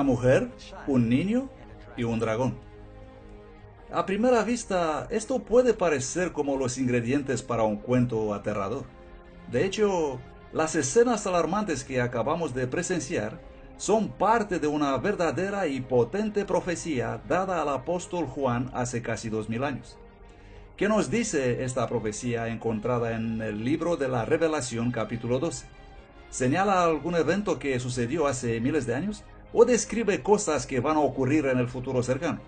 una mujer, un niño y un dragón. A primera vista, esto puede parecer como los ingredientes para un cuento aterrador. De hecho, las escenas alarmantes que acabamos de presenciar son parte de una verdadera y potente profecía dada al apóstol Juan hace casi 2000 años. ¿Qué nos dice esta profecía encontrada en el libro de la Revelación capítulo 12? ¿Señala algún evento que sucedió hace miles de años? ¿O describe cosas que van a ocurrir en el futuro cercano?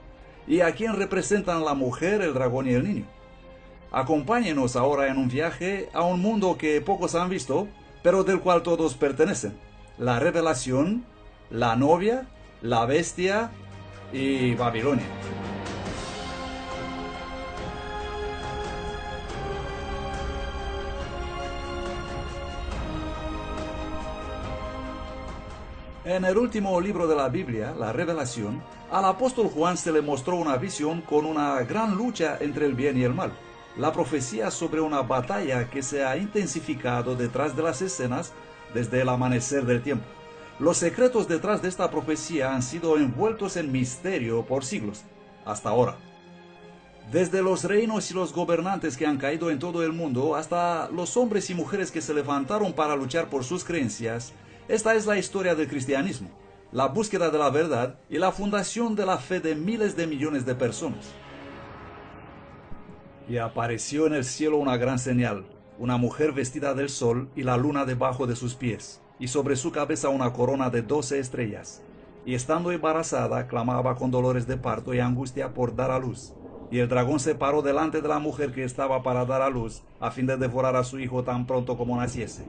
¿Y a quién representan la mujer, el dragón y el niño? Acompáñenos ahora en un viaje a un mundo que pocos han visto, pero del cual todos pertenecen. La revelación, la novia, la bestia y Babilonia. En el último libro de la Biblia, la Revelación, al apóstol Juan se le mostró una visión con una gran lucha entre el bien y el mal. La profecía sobre una batalla que se ha intensificado detrás de las escenas desde el amanecer del tiempo. Los secretos detrás de esta profecía han sido envueltos en misterio por siglos, hasta ahora. Desde los reinos y los gobernantes que han caído en todo el mundo hasta los hombres y mujeres que se levantaron para luchar por sus creencias, esta es la historia del cristianismo, la búsqueda de la verdad y la fundación de la fe de miles de millones de personas. Y apareció en el cielo una gran señal, una mujer vestida del sol y la luna debajo de sus pies, y sobre su cabeza una corona de 12 estrellas. Y estando embarazada, clamaba con dolores de parto y angustia por dar a luz. Y el dragón se paró delante de la mujer que estaba para dar a luz, a fin de devorar a su hijo tan pronto como naciese.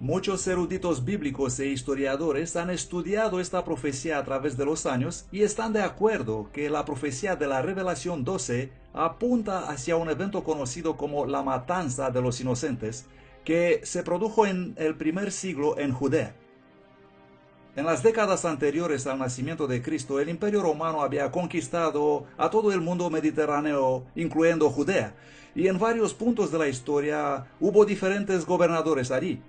Muchos eruditos bíblicos e historiadores han estudiado esta profecía a través de los años y están de acuerdo que la profecía de la Revelación 12 apunta hacia un evento conocido como la matanza de los inocentes, que se produjo en el primer siglo en Judea. En las décadas anteriores al nacimiento de Cristo, el Imperio Romano había conquistado a todo el mundo mediterráneo, incluyendo Judea, y en varios puntos de la historia hubo diferentes gobernadores allí.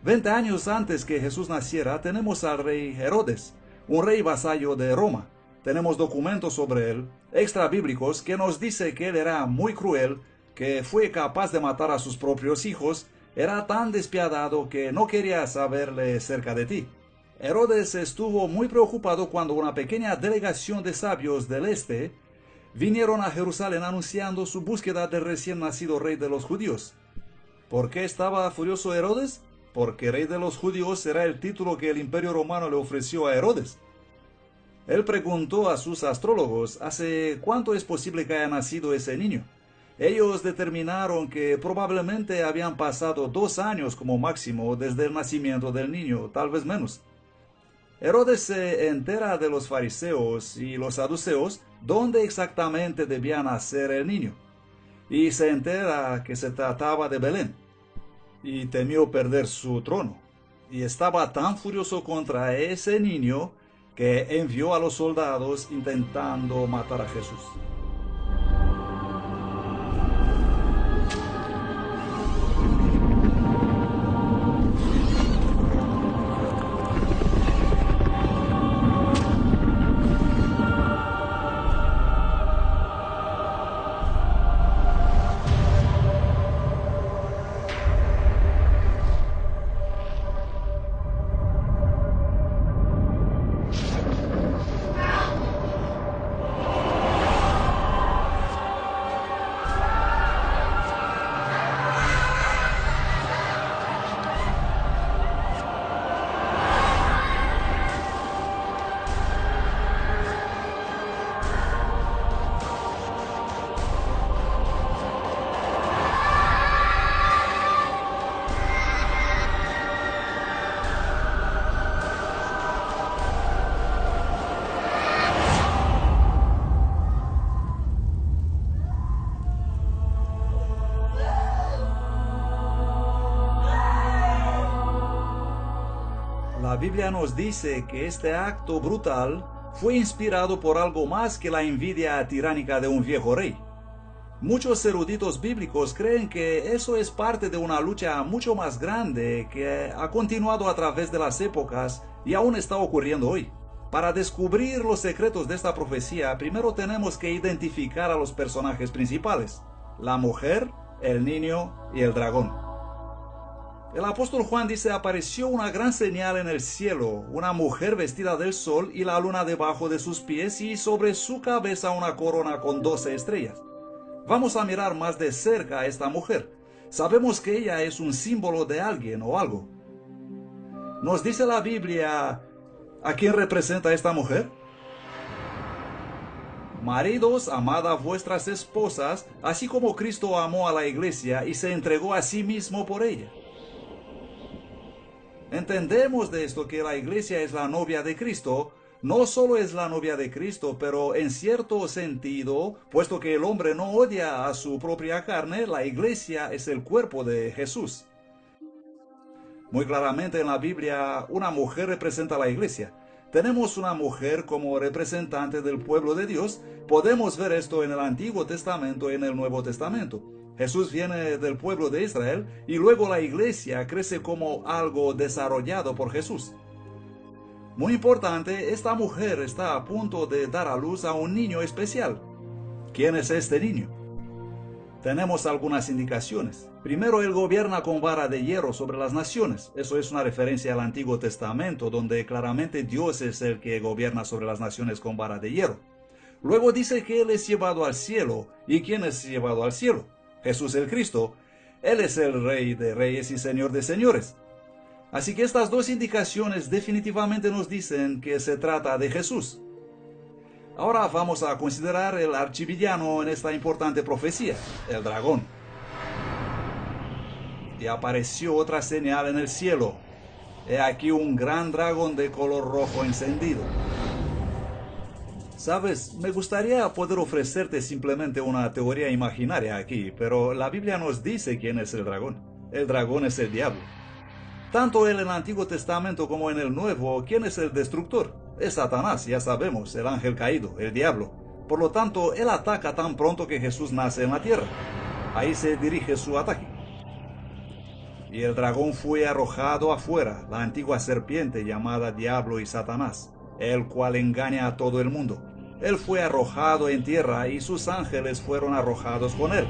20 años antes que Jesús naciera, tenemos al rey Herodes, un rey vasallo de Roma. Tenemos documentos sobre él, extrabíblicos, que nos dice que él era muy cruel, que fue capaz de matar a sus propios hijos, era tan despiadado que no quería saberle cerca de ti. Herodes estuvo muy preocupado cuando una pequeña delegación de sabios del este vinieron a Jerusalén anunciando su búsqueda del recién nacido rey de los judíos. ¿Por qué estaba furioso Herodes? Porque rey de los judíos era el título que el Imperio Romano le ofreció a Herodes. Él preguntó a sus astrólogos ¿hace cuánto es posible que haya nacido ese niño? Ellos determinaron que probablemente habían pasado 2 años como máximo desde el nacimiento del niño, tal vez menos. Herodes se entera de los fariseos y los saduceos dónde exactamente debía nacer el niño, y se entera que se trataba de Belén, y temió perder su trono, y estaba tan furioso contra ese niño que envió a los soldados intentando matar a Jesús. La Biblia nos dice que este acto brutal fue inspirado por algo más que la envidia tiránica de un viejo rey. Muchos eruditos bíblicos creen que eso es parte de una lucha mucho más grande que ha continuado a través de las épocas y aún está ocurriendo hoy. Para descubrir los secretos de esta profecía, primero tenemos que identificar a los personajes principales: la mujer, el niño y el dragón. El apóstol Juan dice: apareció una gran señal en el cielo, una mujer vestida del sol y la luna debajo de sus pies, y sobre su cabeza una corona con 12 estrellas. Vamos a mirar más de cerca a esta mujer. Sabemos que ella es un símbolo de alguien o algo. ¿Nos dice la Biblia a quién representa esta mujer? Maridos, amad a vuestras esposas, así como Cristo amó a la iglesia y se entregó a sí mismo por ella. Entendemos de esto que la iglesia es la novia de Cristo. No solo es la novia de Cristo, pero en cierto sentido, puesto que el hombre no odia a su propia carne, la iglesia es el cuerpo de Jesús. Muy claramente en la Biblia, una mujer representa a la iglesia. Tenemos una mujer como representante del pueblo de Dios. Podemos ver esto en el Antiguo Testamento y en el Nuevo Testamento. Jesús viene del pueblo de Israel y luego la iglesia crece como algo desarrollado por Jesús. Muy importante, esta mujer está a punto de dar a luz a un niño especial. ¿Quién es este niño? Tenemos algunas indicaciones. Primero, él gobierna con vara de hierro sobre las naciones. Eso es una referencia al Antiguo Testamento, donde claramente Dios es el que gobierna sobre las naciones con vara de hierro. Luego dice que él es llevado al cielo. ¿Y quién es llevado al cielo? Jesús el Cristo. Él es el Rey de Reyes y Señor de Señores. Así que estas dos indicaciones definitivamente nos dicen que se trata de Jesús. Ahora vamos a considerar el archivillano en esta importante profecía, el dragón. Y apareció otra señal en el cielo. He aquí un gran dragón de color rojo encendido. Sabes, me gustaría poder ofrecerte simplemente una teoría imaginaria aquí, pero la Biblia nos dice quién es el dragón. El dragón es el diablo. Tanto en el Antiguo Testamento como en el Nuevo, ¿quién es el destructor? Es Satanás, ya sabemos, el ángel caído, el diablo. Por lo tanto, él ataca tan pronto que Jesús nace en la tierra. Ahí se dirige su ataque. Y el dragón fue arrojado afuera, la antigua serpiente llamada Diablo y Satanás, el cual engaña a todo el mundo. Él fue arrojado en tierra y sus ángeles fueron arrojados con él.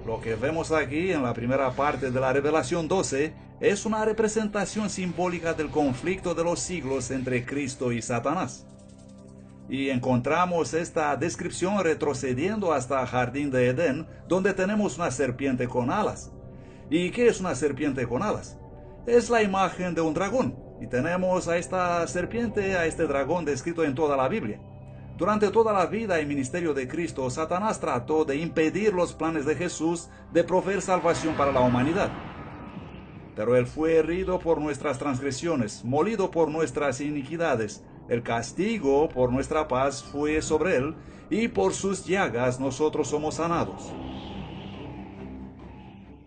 Lo que vemos aquí en la primera parte de la Revelación 12 es una representación simbólica del conflicto de los siglos entre Cristo y Satanás. Y encontramos esta descripción retrocediendo hasta el jardín de Edén, donde tenemos una serpiente con alas. ¿Y qué es una serpiente con alas? Es la imagen de un dragón. Y tenemos a esta serpiente, a este dragón descrito en toda la Biblia. Durante toda la vida y ministerio de Cristo, Satanás trató de impedir los planes de Jesús de proveer salvación para la humanidad. Pero él fue herido por nuestras transgresiones, molido por nuestras iniquidades. El castigo por nuestra paz fue sobre él, y por sus llagas nosotros somos sanados.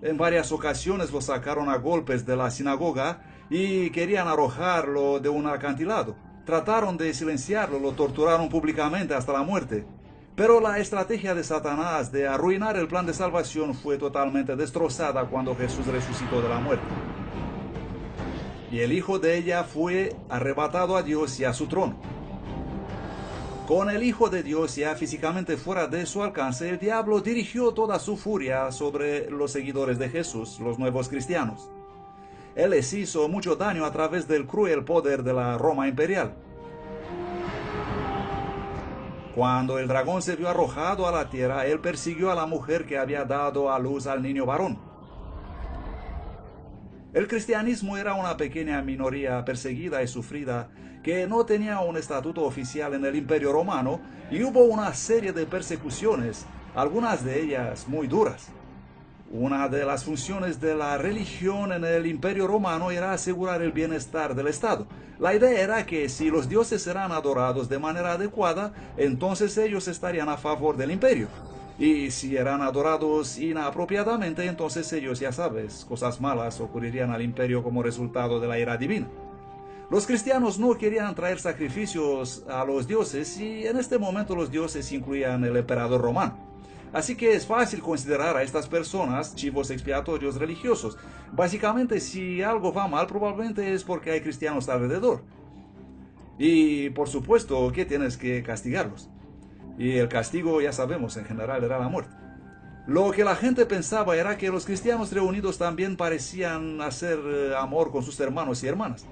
En varias ocasiones lo sacaron a golpes de la sinagoga y querían arrojarlo de un acantilado. Trataron de silenciarlo, lo torturaron públicamente hasta la muerte. Pero la estrategia de Satanás de arruinar el plan de salvación fue totalmente destrozada cuando Jesús resucitó de la muerte. Y el hijo de ella fue arrebatado a Dios y a su trono. Con el Hijo de Dios ya físicamente fuera de su alcance, el diablo dirigió toda su furia sobre los seguidores de Jesús, los nuevos cristianos. Él les hizo mucho daño a través del cruel poder de la Roma imperial. Cuando el dragón se vio arrojado a la tierra, él persiguió a la mujer que había dado a luz al niño varón. El cristianismo era una pequeña minoría perseguida y sufrida que no tenía un estatuto oficial en el Imperio Romano, y hubo una serie de persecuciones, algunas de ellas muy duras. Una de las funciones de la religión en el Imperio Romano era asegurar el bienestar del Estado. La idea era que si los dioses eran adorados de manera adecuada, entonces ellos estarían a favor del imperio. Y si eran adorados inapropiadamente, entonces ellos, ya sabes, cosas malas ocurrirían al imperio como resultado de la ira divina. Los cristianos no querían traer sacrificios a los dioses y en este momento los dioses incluían el emperador romano. Así que es fácil considerar a estas personas chivos expiatorios religiosos. Básicamente, si algo va mal, probablemente es porque hay cristianos alrededor. Y por supuesto que tienes que castigarlos. Y el castigo, ya sabemos, en general era la muerte. Lo que la gente pensaba era que los cristianos reunidos también parecían hacer amor con sus hermanos y hermanas,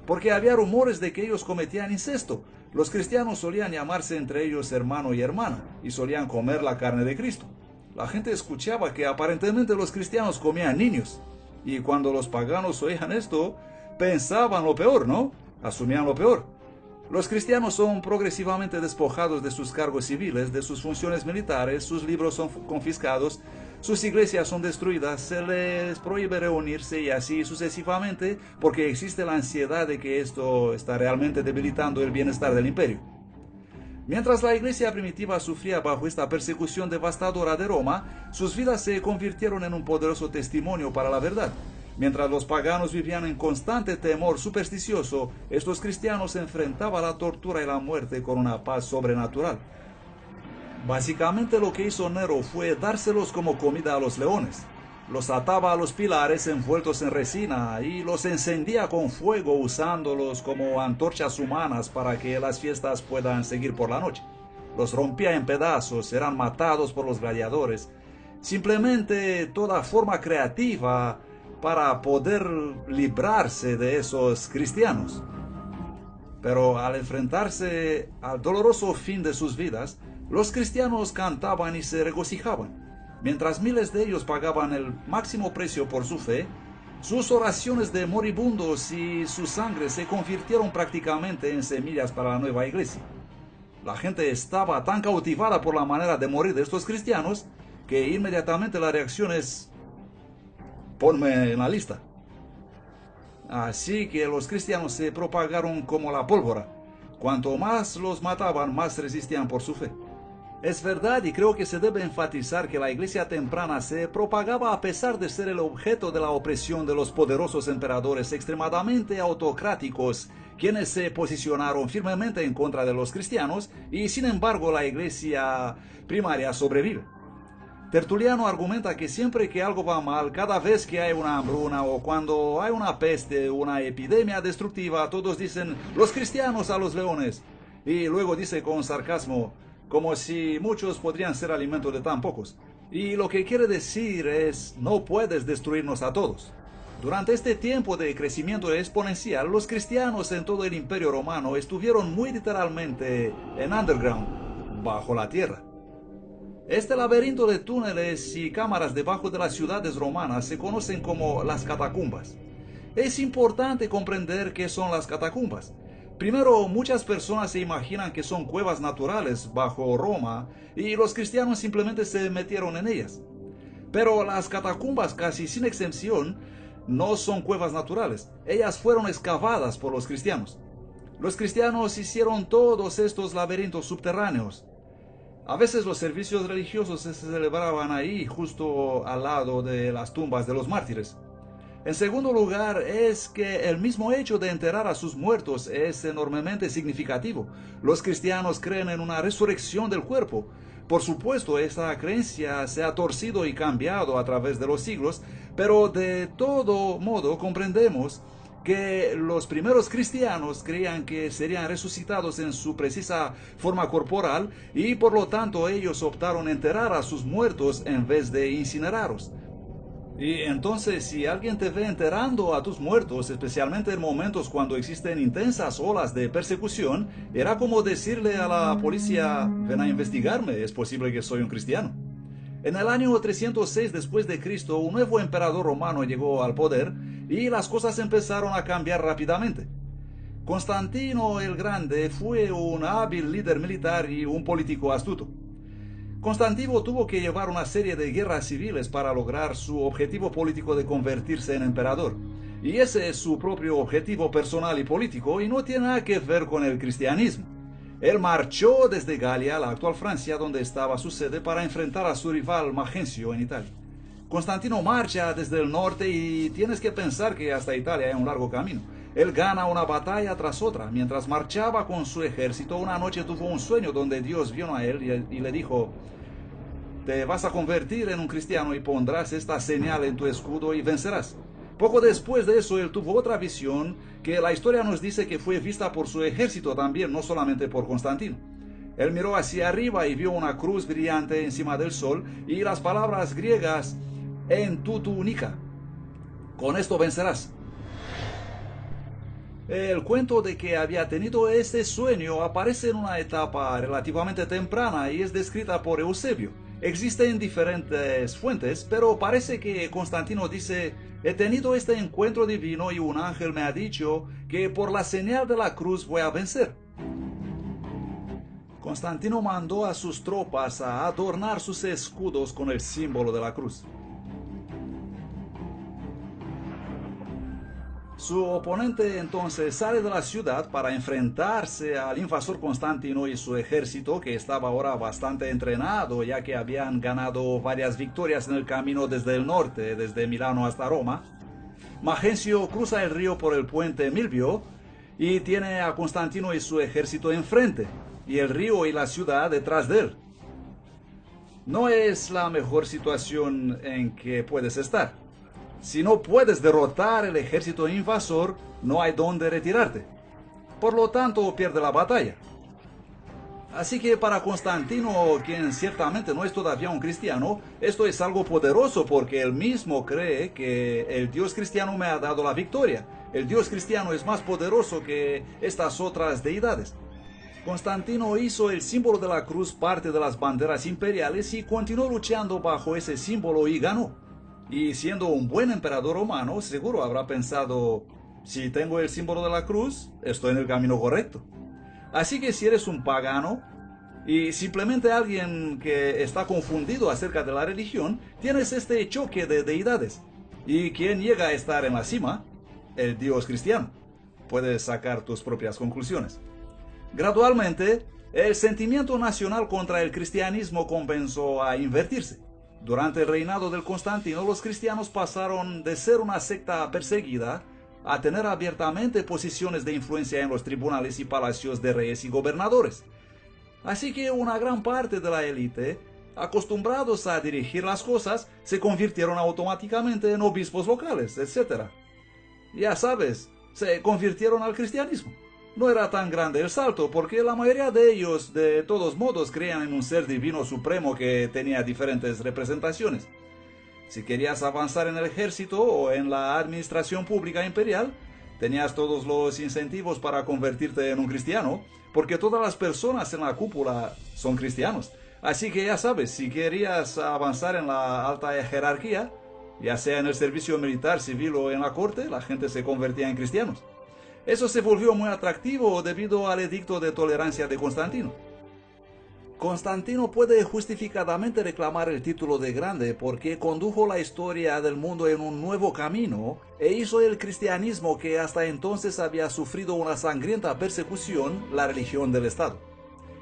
porque había rumores de que ellos cometían incesto. Los cristianos solían llamarse entre ellos hermano y hermana, y solían comer la carne de Cristo. La gente escuchaba que aparentemente los cristianos comían niños, y cuando los paganos oían esto, pensaban lo peor, ¿no? Asumían lo peor. Los cristianos son progresivamente despojados de sus cargos civiles, de sus funciones militares, sus libros son confiscados, sus iglesias son destruidas, se les prohíbe reunirse y así sucesivamente, porque existe la ansiedad de que esto está realmente debilitando el bienestar del imperio. Mientras la iglesia primitiva sufría bajo esta persecución devastadora de Roma, sus vidas se convirtieron en un poderoso testimonio para la verdad. Mientras los paganos vivían en constante temor supersticioso, estos cristianos enfrentaban la tortura y la muerte con una paz sobrenatural. Básicamente lo que hizo Nero fue dárselos como comida a los leones. Los ataba a los pilares envueltos en resina y los encendía con fuego usándolos como antorchas humanas para que las fiestas puedan seguir por la noche. Los rompía en pedazos, eran matados por los gladiadores. Simplemente toda forma creativa para poder librarse de esos cristianos. Pero al enfrentarse al doloroso fin de sus vidas, los cristianos cantaban y se regocijaban. Mientras miles de ellos pagaban el máximo precio por su fe, sus oraciones de moribundos y su sangre se convirtieron prácticamente en semillas para la nueva iglesia. La gente estaba tan cautivada por la manera de morir de estos cristianos que inmediatamente la reacción es: ponme en la lista. Así que los cristianos se propagaron como la pólvora. Cuanto más los mataban, más resistían por su fe. Es verdad y creo que se debe enfatizar que la iglesia temprana se propagaba a pesar de ser el objeto de la opresión de los poderosos emperadores extremadamente autocráticos, quienes se posicionaron firmemente en contra de los cristianos y sin embargo la iglesia primaria sobrevive. Tertuliano argumenta que siempre que algo va mal, cada vez que hay una hambruna o cuando hay una peste, una epidemia destructiva, todos dicen los cristianos a los leones. Y luego dice con sarcasmo, como si muchos podrían ser alimento de tan pocos. Y lo que quiere decir es, no puedes destruirnos a todos. Durante este tiempo de crecimiento exponencial, los cristianos en todo el Imperio Romano estuvieron muy literalmente en underground, bajo la tierra. Este laberinto de túneles y cámaras debajo de las ciudades romanas se conocen como las catacumbas. Es importante comprender qué son las catacumbas. Primero, muchas personas se imaginan que son cuevas naturales bajo Roma y los cristianos simplemente se metieron en ellas. Pero las catacumbas, casi sin excepción, no son cuevas naturales. Ellas fueron excavadas por los cristianos. Los cristianos hicieron todos estos laberintos subterráneos. A veces los servicios religiosos se celebraban ahí, justo al lado de las tumbas de los mártires. En segundo lugar, es que el mismo hecho de enterrar a sus muertos es enormemente significativo. Los cristianos creen en una resurrección del cuerpo. Por supuesto, esta creencia se ha torcido y cambiado a través de los siglos, pero de todo modo comprendemos que los primeros cristianos creían que serían resucitados en su precisa forma corporal y por lo tanto ellos optaron enterrar a sus muertos en vez de incinerarlos. Y entonces si alguien te ve enterrando a tus muertos, especialmente en momentos cuando existen intensas olas de persecución, era como decirle a la policía, ven a investigarme, es posible que soy un cristiano. En el año 306 después de Cristo, un nuevo emperador romano llegó al poder y las cosas empezaron a cambiar rápidamente. Constantino el Grande fue un hábil líder militar y un político astuto. Constantino tuvo que llevar una serie de guerras civiles para lograr su objetivo político de convertirse en emperador. Y ese es su propio objetivo personal y político y no tiene nada que ver con el cristianismo. Él marchó desde Galia, la actual Francia, donde estaba su sede, para enfrentar a su rival Magencio en Italia. Constantino marcha desde el norte y tienes que pensar que hasta Italia hay un largo camino. Él gana una batalla tras otra. Mientras marchaba con su ejército, una noche tuvo un sueño donde Dios vino a él y le dijo: te vas a convertir en un cristiano y pondrás esta señal en tu escudo y vencerás. Poco después de eso, él tuvo otra visión que la historia nos dice que fue vista por su ejército también, no solamente por Constantino. Él miró hacia arriba y vio una cruz brillante encima del sol y las palabras griegas: en tu túnica. Con esto vencerás. El cuento de que había tenido este sueño aparece en una etapa relativamente temprana y es descrita por Eusebio. Existen diferentes fuentes, pero parece que Constantino dice: he tenido este encuentro divino y un ángel me ha dicho que por la señal de la cruz voy a vencer. Constantino mandó a sus tropas a adornar sus escudos con el símbolo de la cruz. Su oponente entonces sale de la ciudad para enfrentarse al invasor Constantino y su ejército, que estaba ahora bastante entrenado, ya que habían ganado varias victorias en el camino desde el norte, desde Milano hasta Roma. Magencio cruza el río por el puente Milvio y tiene a Constantino y su ejército enfrente, y el río y la ciudad detrás de él. No es la mejor situación en que puedes estar. Si no puedes derrotar el ejército invasor, no hay dónde retirarte. Por lo tanto, pierde la batalla. Así que para Constantino, quien ciertamente no es todavía un cristiano, esto es algo poderoso porque él mismo cree que el Dios cristiano me ha dado la victoria. El Dios cristiano es más poderoso que estas otras deidades. Constantino hizo el símbolo de la cruz parte de las banderas imperiales y continuó luchando bajo ese símbolo y ganó. Y siendo un buen emperador romano, seguro habrá pensado: si tengo el símbolo de la cruz, estoy en el camino correcto. Así que si eres un pagano y simplemente alguien que está confundido acerca de la religión, tienes este choque de deidades. ¿Y quién llega a estar en la cima? El Dios cristiano. Puedes sacar tus propias conclusiones. Gradualmente, el sentimiento nacional contra el cristianismo comenzó a invertirse. Durante el reinado del Constantino, los cristianos pasaron de ser una secta perseguida a tener abiertamente posiciones de influencia en los tribunales y palacios de reyes y gobernadores. Así que una gran parte de la élite, acostumbrados a dirigir las cosas, se convirtieron automáticamente en obispos locales, etc. Ya sabes, se convirtieron al cristianismo. No era tan grande el salto, porque la mayoría de ellos, de todos modos, creían en un ser divino supremo que tenía diferentes representaciones. Si querías avanzar en el ejército o en la administración pública imperial, tenías todos los incentivos para convertirte en un cristiano, porque todas las personas en la cúpula son cristianos. Así que ya sabes, si querías avanzar en la alta jerarquía, ya sea en el servicio militar, civil o en la corte, la gente se convertía en cristianos. Eso se volvió muy atractivo debido al edicto de tolerancia de Constantino. Constantino puede justificadamente reclamar el título de grande porque condujo la historia del mundo en un nuevo camino e hizo el cristianismo, que hasta entonces había sufrido una sangrienta persecución, la religión del Estado.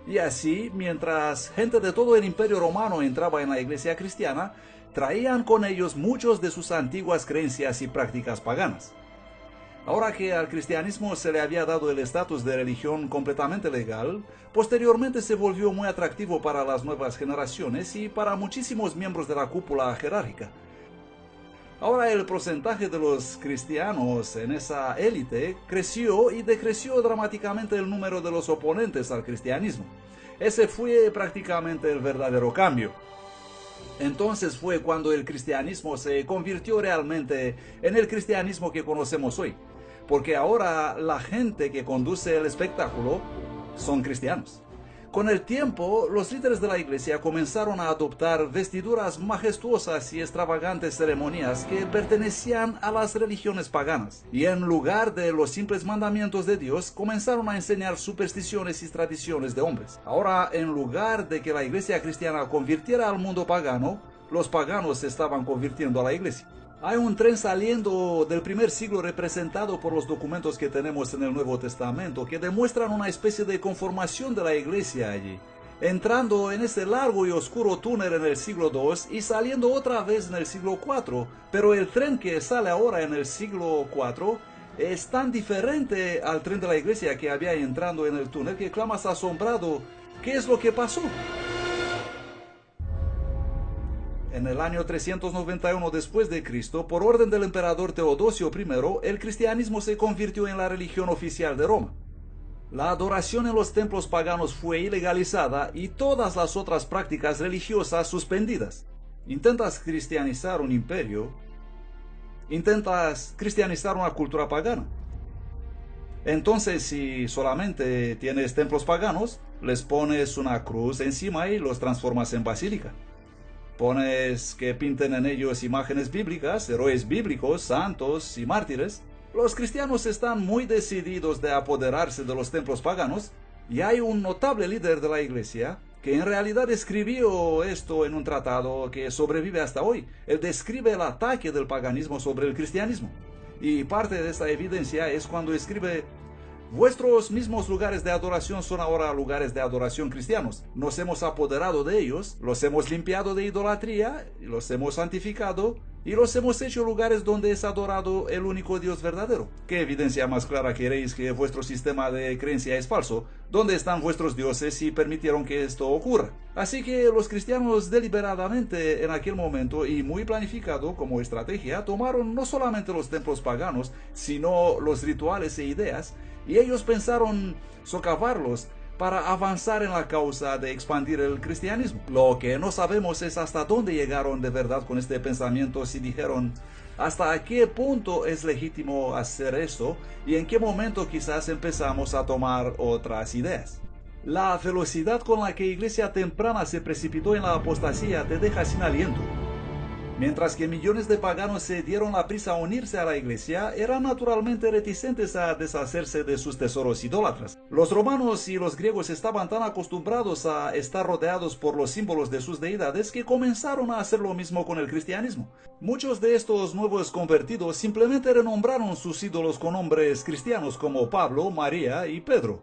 Y así, mientras gente de todo el Imperio Romano entraba en la iglesia cristiana, traían con ellos muchos de sus antiguas creencias y prácticas paganas. Ahora que al cristianismo se le había dado el estatus de religión completamente legal, posteriormente se volvió muy atractivo para las nuevas generaciones y para muchísimos miembros de la cúpula jerárquica. Ahora el porcentaje de los cristianos en esa élite creció y decreció dramáticamente el número de los oponentes al cristianismo. Ese fue prácticamente el verdadero cambio. Entonces fue cuando el cristianismo se convirtió realmente en el cristianismo que conocemos hoy, porque ahora la gente que conduce el espectáculo son cristianos. Con el tiempo, los líderes de la iglesia comenzaron a adoptar vestiduras majestuosas y extravagantes ceremonias que pertenecían a las religiones paganas, y en lugar de los simples mandamientos de Dios, comenzaron a enseñar supersticiones y tradiciones de hombres. Ahora, en lugar de que la iglesia cristiana convirtiera al mundo pagano, los paganos se estaban convirtiendo a la iglesia. Hay un tren saliendo del primer siglo representado por los documentos que tenemos en el Nuevo Testamento, que demuestran una especie de conformación de la iglesia allí, entrando en ese largo y oscuro túnel en el siglo II y saliendo otra vez en el siglo IV. Pero el tren que sale ahora en el siglo IV Es tan diferente al tren de la iglesia que había entrando en el túnel que clamas asombrado, ¿qué es lo que pasó? En el año 391 después de Cristo, por orden del emperador Teodosio I, el cristianismo se convirtió en la religión oficial de Roma. La adoración en los templos paganos fue ilegalizada y todas las otras prácticas religiosas suspendidas. Intentas cristianizar un imperio, intentas cristianizar una cultura pagana. Entonces, si solamente tienes templos paganos, les pones una cruz encima y los transformas en basílica. Pones que pinten en ellos imágenes bíblicas, héroes bíblicos, santos y mártires. Los cristianos están muy decididos de apoderarse de los templos paganos, y hay un notable líder de la iglesia que en realidad escribió esto en un tratado que sobrevive hasta hoy. Él describe el ataque del paganismo sobre el cristianismo. Y parte de esta evidencia es cuando escribe: vuestros mismos lugares de adoración son ahora lugares de adoración cristianos. Nos hemos apoderado de ellos, los hemos limpiado de idolatría, los hemos santificado y los hemos hecho lugares donde es adorado el único Dios verdadero. ¿Qué evidencia más clara queréis que vuestro sistema de creencia es falso? ¿Dónde están vuestros dioses si permitieron que esto ocurra? Así que los cristianos deliberadamente en aquel momento y muy planificado como estrategia tomaron no solamente los templos paganos, sino los rituales e ideas, y ellos pensaron socavarlos para avanzar en la causa de expandir el cristianismo. Lo que no sabemos es hasta dónde llegaron de verdad con este pensamiento, si dijeron hasta qué punto es legítimo hacer eso y en qué momento quizás empezamos a tomar otras ideas. La velocidad con la que Iglesia temprana se precipitó en la apostasía te deja sin aliento. Mientras que millones de paganos se dieron la prisa a unirse a la iglesia, eran naturalmente reticentes a deshacerse de sus tesoros idólatras. Los romanos y los griegos estaban tan acostumbrados a estar rodeados por los símbolos de sus deidades que comenzaron a hacer lo mismo con el cristianismo. Muchos de estos nuevos convertidos simplemente renombraron sus ídolos con nombres cristianos como Pablo, María y Pedro.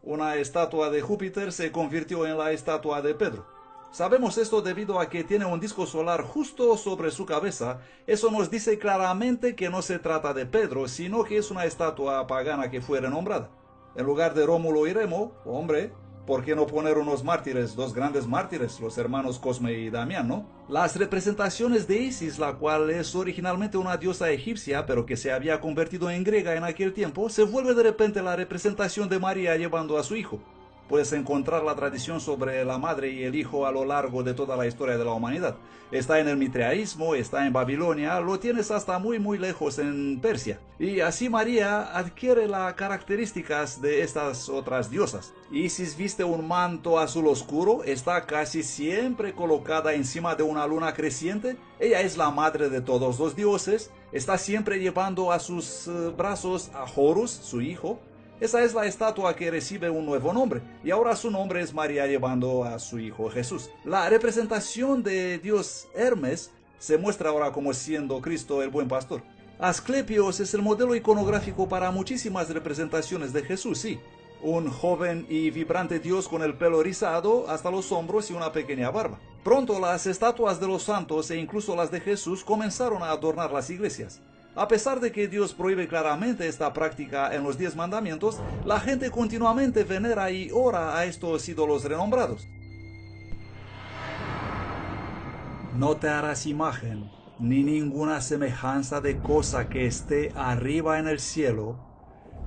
Una estatua de Júpiter se convirtió en la estatua de Pedro. Sabemos esto debido a que tiene un disco solar justo sobre su cabeza. Eso nos dice claramente que no se trata de Pedro, sino que es una estatua pagana que fue renombrada. En lugar de Rómulo y Remo, hombre, ¿por qué no poner unos mártires, dos grandes mártires, los hermanos Cosme y Damián, no? Las representaciones de Isis, la cual es originalmente una diosa egipcia, pero que se había convertido en griega en aquel tiempo, se vuelve de repente la representación de María llevando a su hijo. Puedes encontrar la tradición sobre la madre y el hijo a lo largo de toda la historia de la humanidad. Está en el mitraísmo, está en Babilonia, lo tienes hasta muy lejos en Persia. Y así María adquiere las características de estas otras diosas. Isis viste un manto azul oscuro, está casi siempre colocada encima de una luna creciente. Ella es la madre de todos los dioses, está siempre llevando a sus brazos a Horus, su hijo. Esa es la estatua que recibe un nuevo nombre, y ahora su nombre es María llevando a su hijo Jesús. La representación de Dios Hermes se muestra ahora como siendo Cristo el buen pastor. Asclepios es el modelo iconográfico para muchísimas representaciones de Jesús, sí. Un joven y vibrante Dios con el pelo rizado hasta los hombros y una pequeña barba. Pronto las estatuas de los santos e incluso las de Jesús comenzaron a adornar las iglesias. A pesar de que Dios prohíbe claramente esta práctica en los 10 mandamientos, la gente continuamente venera y ora a estos ídolos renombrados. No te harás imagen, ni ninguna semejanza de cosa que esté arriba en el cielo,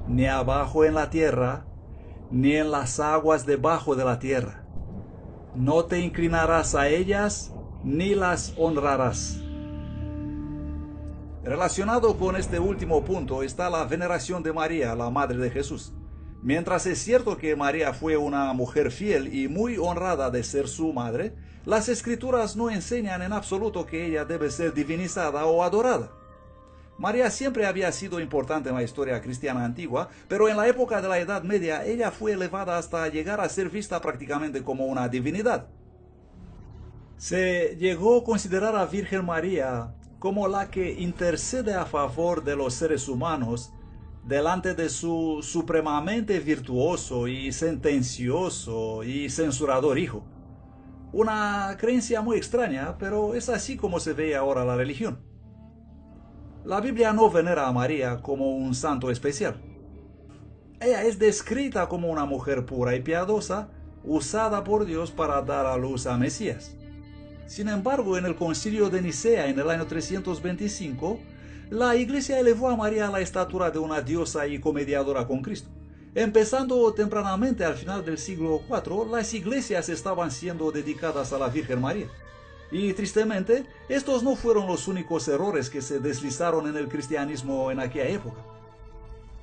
ni abajo en la tierra, ni en las aguas debajo de la tierra. No te inclinarás a ellas, ni las honrarás. Relacionado con este último punto está la veneración de María, la madre de Jesús. Mientras es cierto que María fue una mujer fiel y muy honrada de ser su madre, las escrituras no enseñan en absoluto que ella debe ser divinizada o adorada. María siempre había sido importante en la historia cristiana antigua, pero en la época de la Edad Media ella fue elevada hasta llegar a ser vista prácticamente como una divinidad. Se llegó a considerar a Virgen María como la que intercede a favor de los seres humanos delante de su supremamente virtuoso y sentencioso y censurador hijo. Una creencia muy extraña, pero es así como se ve ahora la religión. La Biblia no venera a María como un santo especial. Ella es descrita como una mujer pura y piadosa, usada por Dios para dar a luz a Mesías. Sin embargo, en el concilio de Nicea en el año 325, la Iglesia elevó a María a la estatura de una diosa y comediadora con Cristo. Empezando tempranamente al final del siglo IV, las iglesias estaban siendo dedicadas a la Virgen María. Y tristemente, estos no fueron los únicos errores que se deslizaron en el cristianismo en aquella época.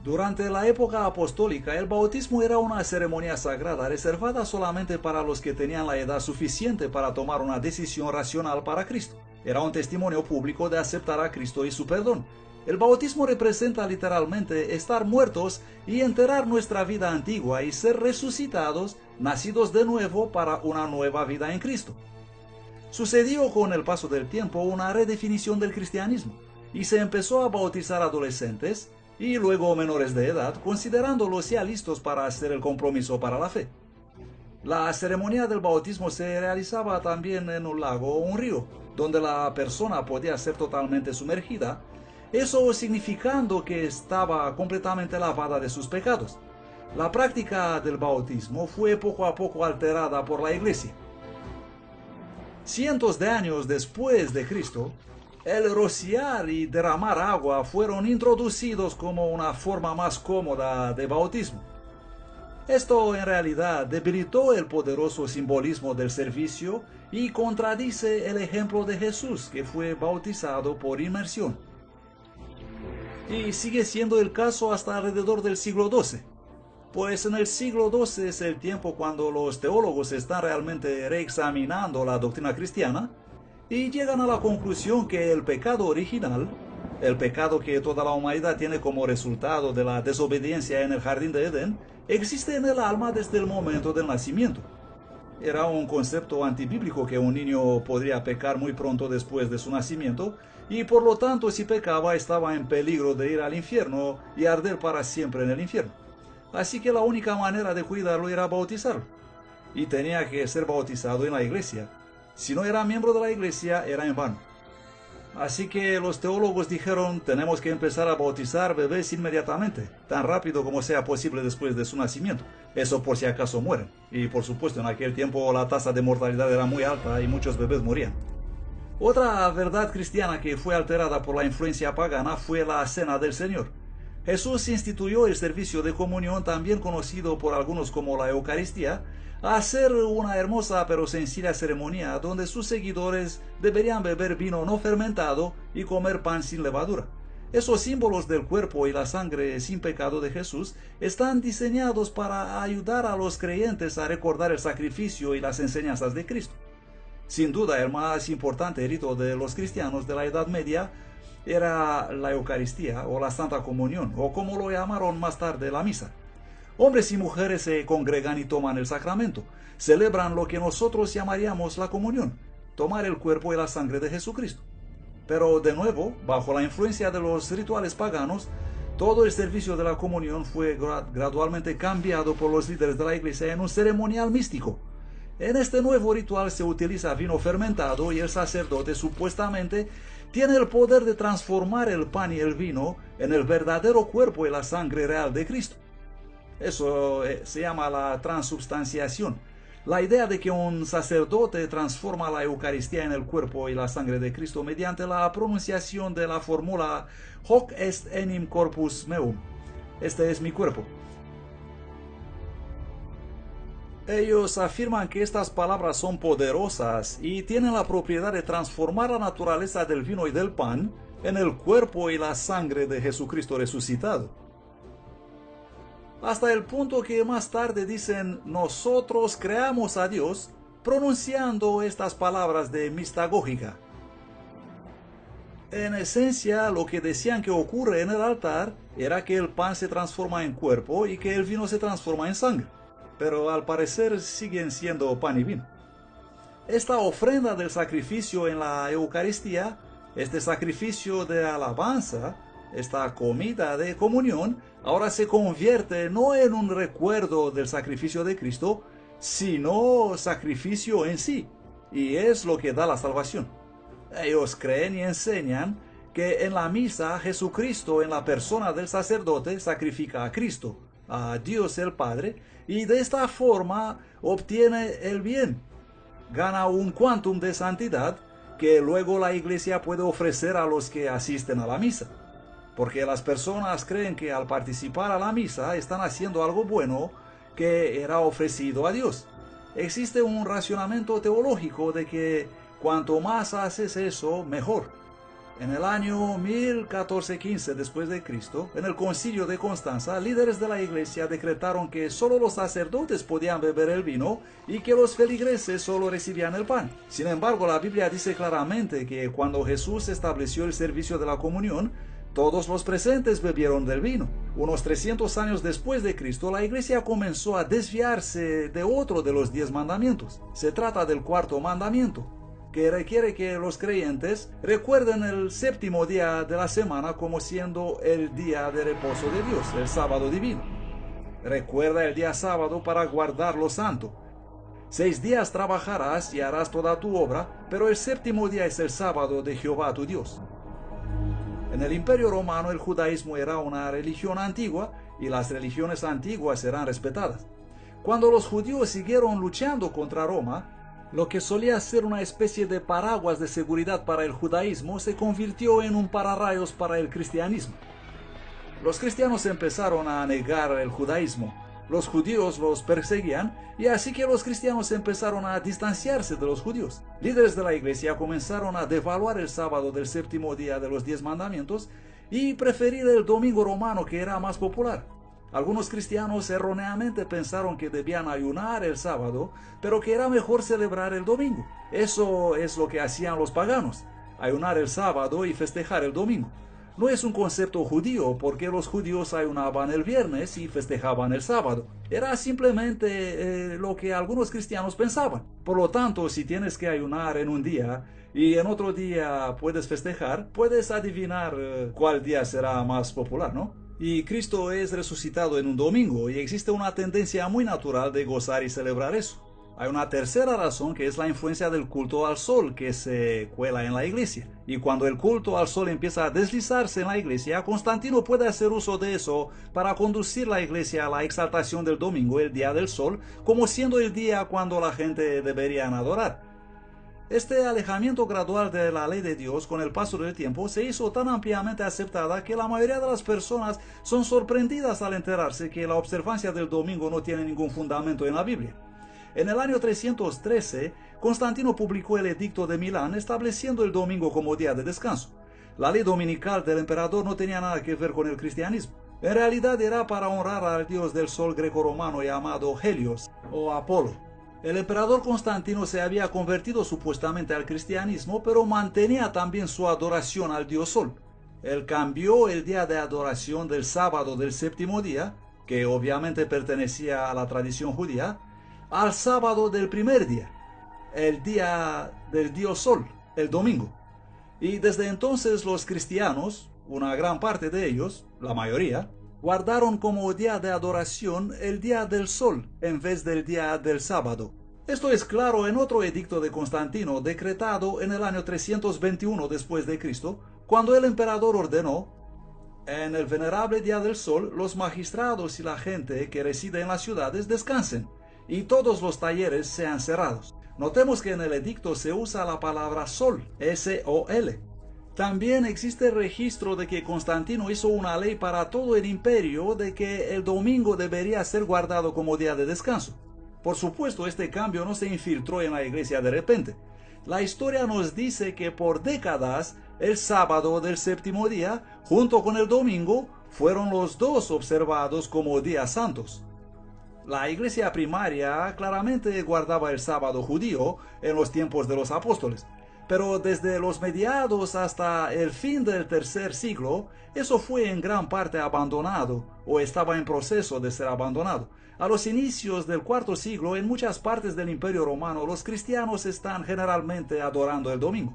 Durante la época apostólica, el bautismo era una ceremonia sagrada reservada solamente para los que tenían la edad suficiente para tomar una decisión racional para Cristo. Era un testimonio público de aceptar a Cristo y su perdón. El bautismo representa literalmente estar muertos y enterrar nuestra vida antigua y ser resucitados, nacidos de nuevo para una nueva vida en Cristo. Sucedió con el paso del tiempo una redefinición del cristianismo y se empezó a bautizar adolescentes y luego menores de edad, considerándolos ya listos para hacer el compromiso para la fe. La ceremonia del bautismo se realizaba también en un lago o un río, donde la persona podía ser totalmente sumergida, eso significando que estaba completamente lavada de sus pecados. La práctica del bautismo fue poco a poco alterada por la Iglesia. Cientos de años después de Cristo, el rociar y derramar agua fueron introducidos como una forma más cómoda de bautismo. Esto en realidad debilitó el poderoso simbolismo del servicio y contradice el ejemplo de Jesús, que fue bautizado por inmersión. Y sigue siendo el caso hasta alrededor del siglo XII. Pues en el siglo XII es el tiempo cuando los teólogos están realmente reexaminando la doctrina cristiana y llegan a la conclusión que el pecado original, el pecado que toda la humanidad tiene como resultado de la desobediencia en el jardín de Edén, existe en el alma desde el momento del nacimiento. Era un concepto antibíblico que un niño podría pecar muy pronto después de su nacimiento y por lo tanto si pecaba estaba en peligro de ir al infierno y arder para siempre en el infierno. Así que la única manera de cuidarlo era bautizarlo. Y tenía que ser bautizado en la iglesia. Si no era miembro de la iglesia, era en vano. Así que los teólogos dijeron, tenemos que empezar a bautizar bebés inmediatamente, tan rápido como sea posible después de su nacimiento. Eso por si acaso mueren. Y por supuesto, en aquel tiempo la tasa de mortalidad era muy alta y muchos bebés morían. Otra verdad cristiana que fue alterada por la influencia pagana fue la Cena del Señor. Jesús instituyó el servicio de comunión, también conocido por algunos como la Eucaristía, a ser una hermosa pero sencilla ceremonia donde sus seguidores deberían beber vino no fermentado y comer pan sin levadura. Esos símbolos del cuerpo y la sangre sin pecado de Jesús están diseñados para ayudar a los creyentes a recordar el sacrificio y las enseñanzas de Cristo. Sin duda, el más importante rito de los cristianos de la Edad Media era la Eucaristía o la Santa Comunión, o como lo llamaron más tarde, la misa. Hombres y mujeres se congregan y toman el sacramento, celebran lo que nosotros llamaríamos la comunión, tomar el cuerpo y la sangre de Jesucristo. Pero de nuevo, bajo la influencia de los rituales paganos, todo el servicio de la comunión fue gradualmente cambiado por los líderes de la iglesia en un ceremonial místico. En este nuevo ritual se utiliza vino fermentado y el sacerdote supuestamente tiene el poder de transformar el pan y el vino en el verdadero cuerpo y la sangre real de Cristo. Eso se llama la transubstanciación. La idea de que un sacerdote transforma la Eucaristía en el cuerpo y la sangre de Cristo mediante la pronunciación de la fórmula Hoc est enim corpus meum. Este es mi cuerpo. Ellos afirman que estas palabras son poderosas y tienen la propiedad de transformar la naturaleza del vino y del pan en el cuerpo y la sangre de Jesucristo resucitado. Hasta el punto que más tarde dicen, nosotros creamos a Dios pronunciando estas palabras de mistagógica. En esencia, lo que decían que ocurre en el altar era que el pan se transforma en cuerpo y que el vino se transforma en sangre. Pero al parecer siguen siendo pan y vino. Esta ofrenda del sacrificio en la Eucaristía, este sacrificio de alabanza, esta comida de comunión, ahora se convierte no en un recuerdo del sacrificio de Cristo, sino sacrificio en sí, y es lo que da la salvación. Ellos creen y enseñan que en la misa Jesucristo en la persona del sacerdote sacrifica a Cristo, a Dios el Padre, y de esta forma obtiene el bien. Gana un quantum de santidad que luego la iglesia puede ofrecer a los que asisten a la misa. Porque las personas creen que al participar a la misa están haciendo algo bueno que era ofrecido a Dios. Existe un racionamiento teológico de que cuanto más haces eso, mejor. En el año 1415 después de Cristo, en el Concilio de Constanza, líderes de la iglesia decretaron que solo los sacerdotes podían beber el vino y que los feligreses solo recibían el pan. Sin embargo, la Biblia dice claramente que cuando Jesús estableció el servicio de la comunión, todos los presentes bebieron del vino. Unos 300 años después de Cristo, la iglesia comenzó a desviarse de otro de los 10 mandamientos. Se trata del cuarto mandamiento, que requiere que los creyentes recuerden el séptimo día de la semana como siendo el día de reposo de Dios, el sábado divino. Recuerda el día sábado para guardarlo santo. 6 días trabajarás y harás toda tu obra, pero el séptimo día es el sábado de Jehová tu Dios. En el Imperio Romano el judaísmo era una religión antigua y las religiones antiguas eran respetadas. Cuando los judíos siguieron luchando contra Roma, lo que solía ser una especie de paraguas de seguridad para el judaísmo se convirtió en un pararrayos para el cristianismo. Los cristianos empezaron a negar el judaísmo, los judíos los perseguían y así que los cristianos empezaron a distanciarse de los judíos. Líderes de la iglesia comenzaron a devaluar el sábado del séptimo día de los 10 mandamientos y preferir el domingo romano que era más popular. Algunos cristianos erróneamente pensaron que debían ayunar el sábado, pero que era mejor celebrar el domingo. Eso es lo que hacían los paganos, ayunar el sábado y festejar el domingo. No es un concepto judío, porque los judíos ayunaban el viernes y festejaban el sábado. Era simplemente lo que algunos cristianos pensaban. Por lo tanto, si tienes que ayunar en un día y en otro día puedes festejar, puedes adivinar cuál día será más popular, ¿no? Y Cristo es resucitado en un domingo y existe una tendencia muy natural de gozar y celebrar eso. Hay una tercera razón que es la influencia del culto al sol que se cuela en la iglesia. Y cuando el culto al sol empieza a deslizarse en la iglesia, Constantino puede hacer uso de eso para conducir la iglesia a la exaltación del domingo, el día del sol, como siendo el día cuando la gente debería adorar. Este alejamiento gradual de la ley de Dios con el paso del tiempo se hizo tan ampliamente aceptada que la mayoría de las personas son sorprendidas al enterarse que la observancia del domingo no tiene ningún fundamento en la Biblia. En el año 313, Constantino publicó el Edicto de Milán estableciendo el domingo como día de descanso. La ley dominical del emperador no tenía nada que ver con el cristianismo. En realidad era para honrar al dios del sol greco-romano llamado Helios o Apolo. El emperador Constantino se había convertido supuestamente al cristianismo, pero mantenía también su adoración al dios sol. Él cambió el día de adoración del sábado del séptimo día, que obviamente pertenecía a la tradición judía, al sábado del primer día, el día del dios sol, el domingo. Y desde entonces los cristianos, una gran parte de ellos, la mayoría, guardaron como día de adoración el día del sol en vez del día del sábado. Esto es claro en otro edicto de Constantino decretado en el año 321 después de Cristo, cuando el emperador ordenó: en el venerable día del sol, los magistrados y la gente que reside en las ciudades descansen, y todos los talleres sean cerrados. Notemos que en el edicto se usa la palabra sol, S-O-L. También existe registro de que Constantino hizo una ley para todo el imperio de que el domingo debería ser guardado como día de descanso. Por supuesto, este cambio no se infiltró en la iglesia de repente. La historia nos dice que por décadas el sábado del séptimo día, junto con el domingo, fueron los dos observados como días santos. La iglesia primaria claramente guardaba el sábado judío en los tiempos de los apóstoles, pero desde los mediados hasta el fin del tercer siglo, eso fue en gran parte abandonado o estaba en proceso de ser abandonado. A los inicios del cuarto siglo, en muchas partes del Imperio Romano, los cristianos están generalmente adorando el domingo.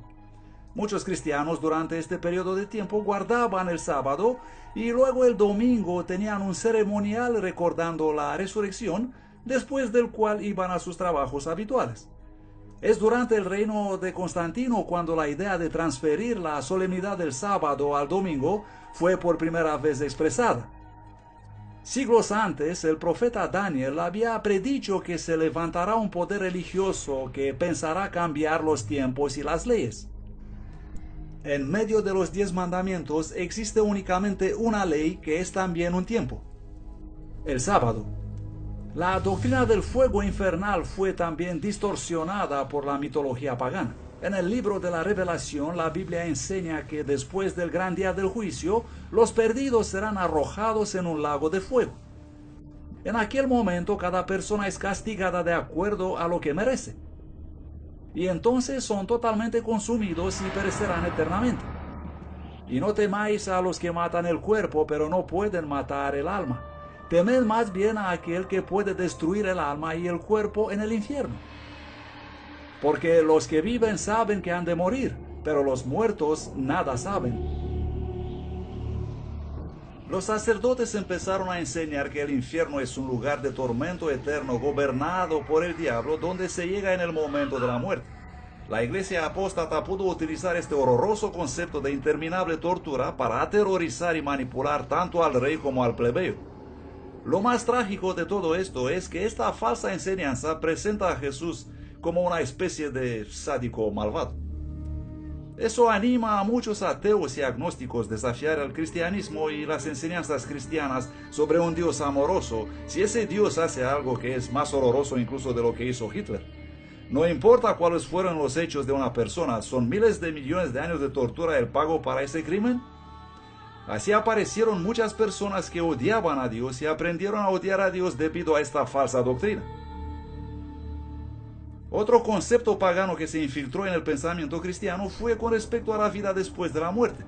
Muchos cristianos durante este periodo de tiempo guardaban el sábado y luego el domingo tenían un ceremonial recordando la resurrección, después del cual iban a sus trabajos habituales. Es durante el reino de Constantino cuando la idea de transferir la solemnidad del sábado al domingo fue por primera vez expresada. Siglos antes, el profeta Daniel había predicho que se levantará un poder religioso que pensará cambiar los tiempos y las leyes. En medio de los 10 mandamientos existe únicamente una ley que es también un tiempo: el sábado. La doctrina del fuego infernal fue también distorsionada por la mitología pagana. En el libro de la Revelación, la Biblia enseña que después del gran día del juicio, los perdidos serán arrojados en un lago de fuego. En aquel momento, cada persona es castigada de acuerdo a lo que merece. Y entonces son totalmente consumidos y perecerán eternamente. Y no temáis a los que matan el cuerpo, pero no pueden matar el alma. Temed más bien a aquel que puede destruir el alma y el cuerpo en el infierno. Porque los que viven saben que han de morir, pero los muertos nada saben. Los sacerdotes empezaron a enseñar que el infierno es un lugar de tormento eterno gobernado por el diablo, donde se llega en el momento de la muerte. La iglesia apóstata pudo utilizar este horroroso concepto de interminable tortura para aterrorizar y manipular tanto al rey como al plebeyo. Lo más trágico de todo esto es que esta falsa enseñanza presenta a Jesús como una especie de sádico malvado. Eso anima a muchos ateos y agnósticos a desafiar el cristianismo y las enseñanzas cristianas sobre un Dios amoroso, si ese Dios hace algo que es más horroroso incluso de lo que hizo Hitler. No importa cuáles fueron los hechos de una persona, ¿son miles de millones de años de tortura el pago para ese crimen? Así aparecieron muchas personas que odiaban a Dios y aprendieron a odiar a Dios debido a esta falsa doctrina. Otro concepto pagano que se infiltró en el pensamiento cristiano fue con respecto a la vida después de la muerte.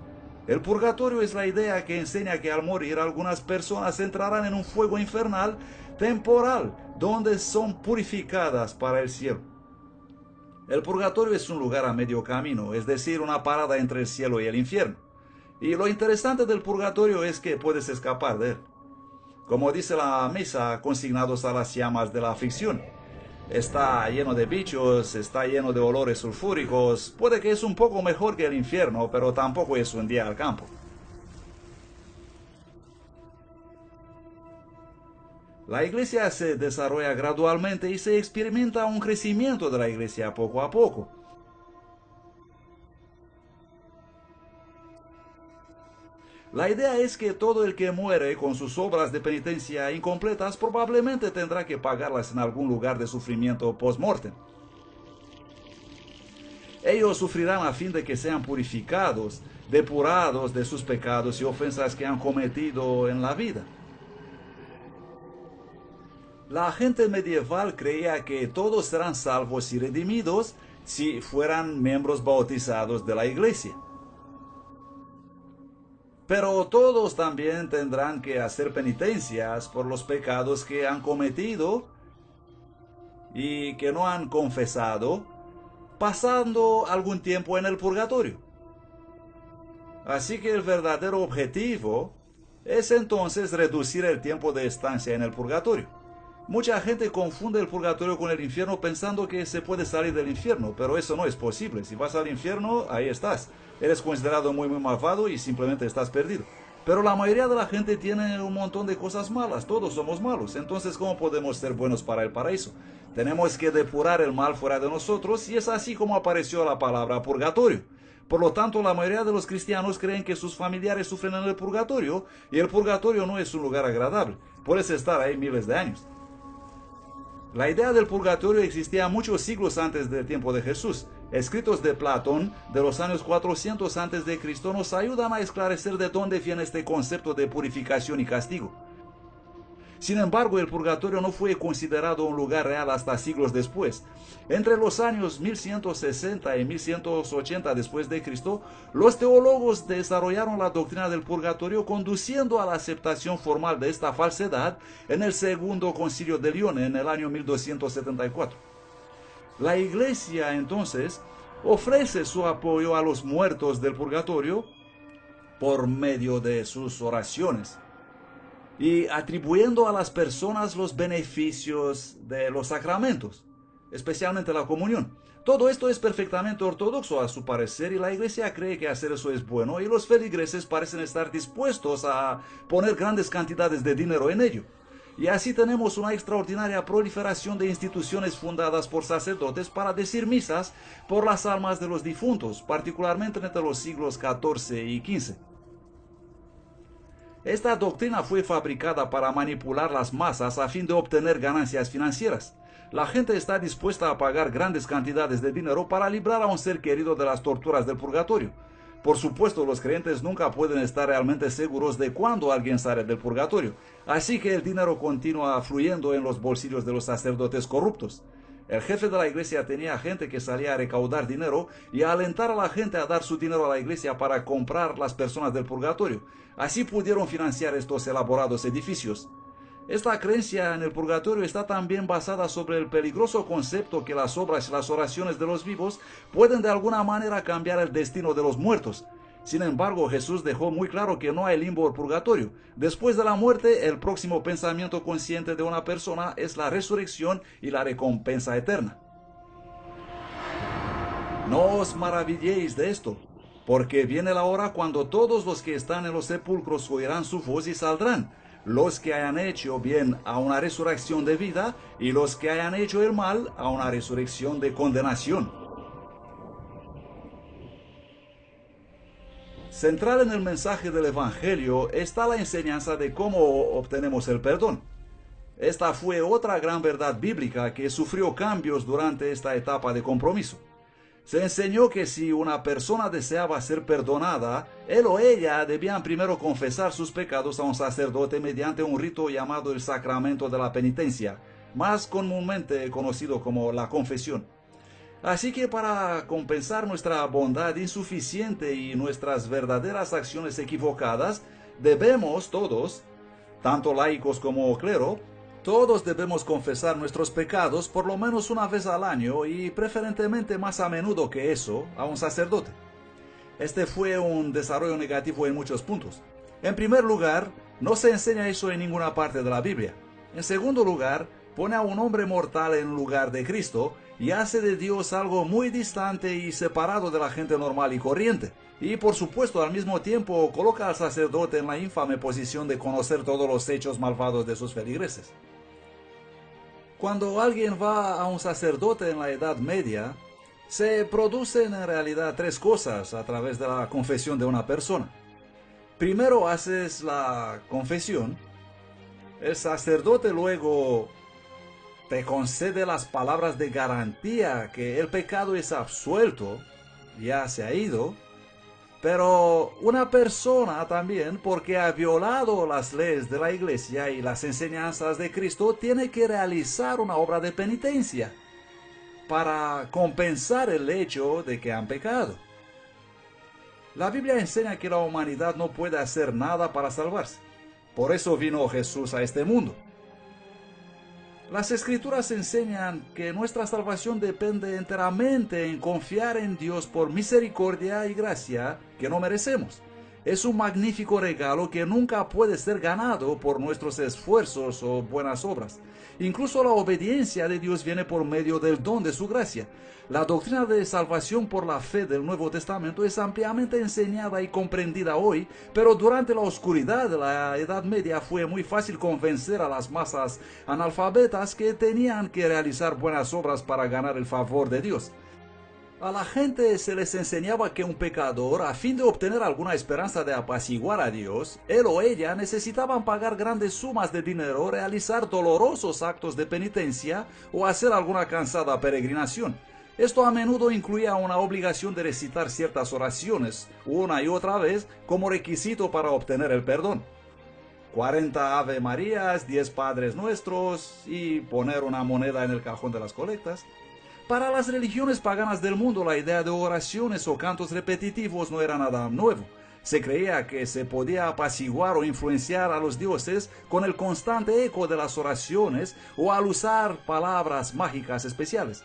El purgatorio es la idea que enseña que al morir algunas personas entrarán en un fuego infernal temporal, donde son purificadas para el cielo. El purgatorio es un lugar a medio camino, es decir, una parada entre el cielo y el infierno. Y lo interesante del purgatorio es que puedes escapar de él. Como dice la misa, consignados a las llamas de la aflicción. Está lleno de bichos, está lleno de olores sulfúricos. Puede que es un poco mejor que el infierno, pero tampoco es un día al campo. La iglesia se desarrolla gradualmente y se experimenta un crecimiento de la iglesia poco a poco. La idea es que todo el que muere con sus obras de penitencia incompletas probablemente tendrá que pagarlas en algún lugar de sufrimiento post-mortem. Ellos sufrirán a fin de que sean purificados, depurados de sus pecados y ofensas que han cometido en la vida. La gente medieval creía que todos serán salvos y redimidos si fueran miembros bautizados de la iglesia. Pero todos también tendrán que hacer penitencias por los pecados que han cometido y que no han confesado, pasando algún tiempo en el purgatorio. Así que el verdadero objetivo es entonces reducir el tiempo de estancia en el purgatorio. Mucha gente confunde el purgatorio con el infierno pensando que se puede salir del infierno, pero eso no es posible. Si vas al infierno, ahí estás. Eres considerado muy malvado y simplemente estás perdido. Pero la mayoría de la gente tiene un montón de cosas malas, todos somos malos. Entonces, ¿cómo podemos ser buenos para el paraíso? Tenemos que depurar el mal fuera de nosotros y es así como apareció la palabra purgatorio. Por lo tanto, la mayoría de los cristianos creen que sus familiares sufren en el purgatorio y el purgatorio no es un lugar agradable. Puedes estar ahí miles de años. La idea del purgatorio existía muchos siglos antes del tiempo de Jesús. Escritos de Platón de los años 400 a.C. nos ayudan a esclarecer de dónde viene este concepto de purificación y castigo. Sin embargo, el purgatorio no fue considerado un lugar real hasta siglos después. Entre los años 1160 y 1180 después de Cristo, los teólogos desarrollaron la doctrina del purgatorio, conduciendo a la aceptación formal de esta falsedad en el Segundo Concilio de León en el año 1274. La Iglesia entonces ofrece su apoyo a los muertos del purgatorio por medio de sus oraciones y atribuyendo a las personas los beneficios de los sacramentos. especialmente la comunión. Todo esto es perfectamente ortodoxo a su parecer y la iglesia cree que hacer eso es bueno y los feligreses parecen estar dispuestos a poner grandes cantidades de dinero en ello. Y así tenemos una extraordinaria proliferación de instituciones fundadas por sacerdotes para decir misas por las almas de los difuntos, particularmente entre los siglos XIV y XV. Esta doctrina fue fabricada para manipular las masas a fin de obtener ganancias financieras. La gente está dispuesta a pagar grandes cantidades de dinero para librar a un ser querido de las torturas del purgatorio. Por supuesto, los creyentes nunca pueden estar realmente seguros de cuándo alguien sale del purgatorio, así que el dinero continúa fluyendo en los bolsillos de los sacerdotes corruptos. El jefe de la iglesia tenía gente que salía a recaudar dinero y a alentar a la gente a dar su dinero a la iglesia para comprar las personas del purgatorio. Así pudieron financiar estos elaborados edificios. Esta creencia en el purgatorio está también basada sobre el peligroso concepto que las obras y las oraciones de los vivos pueden de alguna manera cambiar el destino de los muertos. Sin embargo, Jesús dejó muy claro que no hay limbo o purgatorio. Después de la muerte, el próximo pensamiento consciente de una persona es la resurrección y la recompensa eterna. No os maravilléis de esto, porque viene la hora cuando todos los que están en los sepulcros oirán su voz y saldrán, los que hayan hecho bien a una resurrección de vida y los que hayan hecho el mal a una resurrección de condenación. Central en el mensaje del Evangelio está la enseñanza de cómo obtenemos el perdón. Esta fue otra gran verdad bíblica que sufrió cambios durante esta etapa de compromiso. Se enseñó que si una persona deseaba ser perdonada, él o ella debían primero confesar sus pecados a un sacerdote mediante un rito llamado el sacramento de la penitencia, más comúnmente conocido como la confesión. Así que para compensar nuestra bondad insuficiente y nuestras verdaderas acciones equivocadas, debemos todos, tanto laicos como clero, todos debemos confesar nuestros pecados por lo menos una vez al año y preferentemente más a menudo que eso a un sacerdote. Este fue un desarrollo negativo en muchos puntos. En primer lugar, no se enseña eso en ninguna parte de la Biblia. En segundo lugar, pone a un hombre mortal en lugar de Cristo y hace de Dios algo muy distante y separado de la gente normal y corriente. Y por supuesto, al mismo tiempo, coloca al sacerdote en la infame posición de conocer todos los hechos malvados de sus feligreses. Cuando alguien va a un sacerdote en la Edad Media, se producen en realidad tres cosas a través de la confesión de una persona. Primero haces la confesión, el sacerdote luego te concede las palabras de garantía que el pecado es absuelto, ya se ha ido, pero una persona también, porque ha violado las leyes de la iglesia y las enseñanzas de Cristo, tiene que realizar una obra de penitencia para compensar el hecho de que han pecado. La Biblia enseña que la humanidad no puede hacer nada para salvarse. Por eso vino Jesús a este mundo. Las Escrituras enseñan que nuestra salvación depende enteramente en confiar en Dios por misericordia y gracia que no merecemos. Es un magnífico regalo que nunca puede ser ganado por nuestros esfuerzos o buenas obras. Incluso la obediencia de Dios viene por medio del don de su gracia. La doctrina de salvación por la fe del Nuevo Testamento es ampliamente enseñada y comprendida hoy, pero durante la oscuridad de la Edad Media fue muy fácil convencer a las masas analfabetas que tenían que realizar buenas obras para ganar el favor de Dios. A la gente se les enseñaba que un pecador, a fin de obtener alguna esperanza de apaciguar a Dios, él o ella necesitaban pagar grandes sumas de dinero, realizar dolorosos actos de penitencia o hacer alguna cansada peregrinación. Esto a menudo incluía una obligación de recitar ciertas oraciones, una y otra vez, como requisito para obtener el perdón. 40 Ave Marías, 10 Padres Nuestros y poner una moneda en el cajón de las colectas. Para las religiones paganas del mundo, la idea de oraciones o cantos repetitivos no era nada nuevo. Se creía que se podía apaciguar o influenciar a los dioses con el constante eco de las oraciones o al usar palabras mágicas especiales.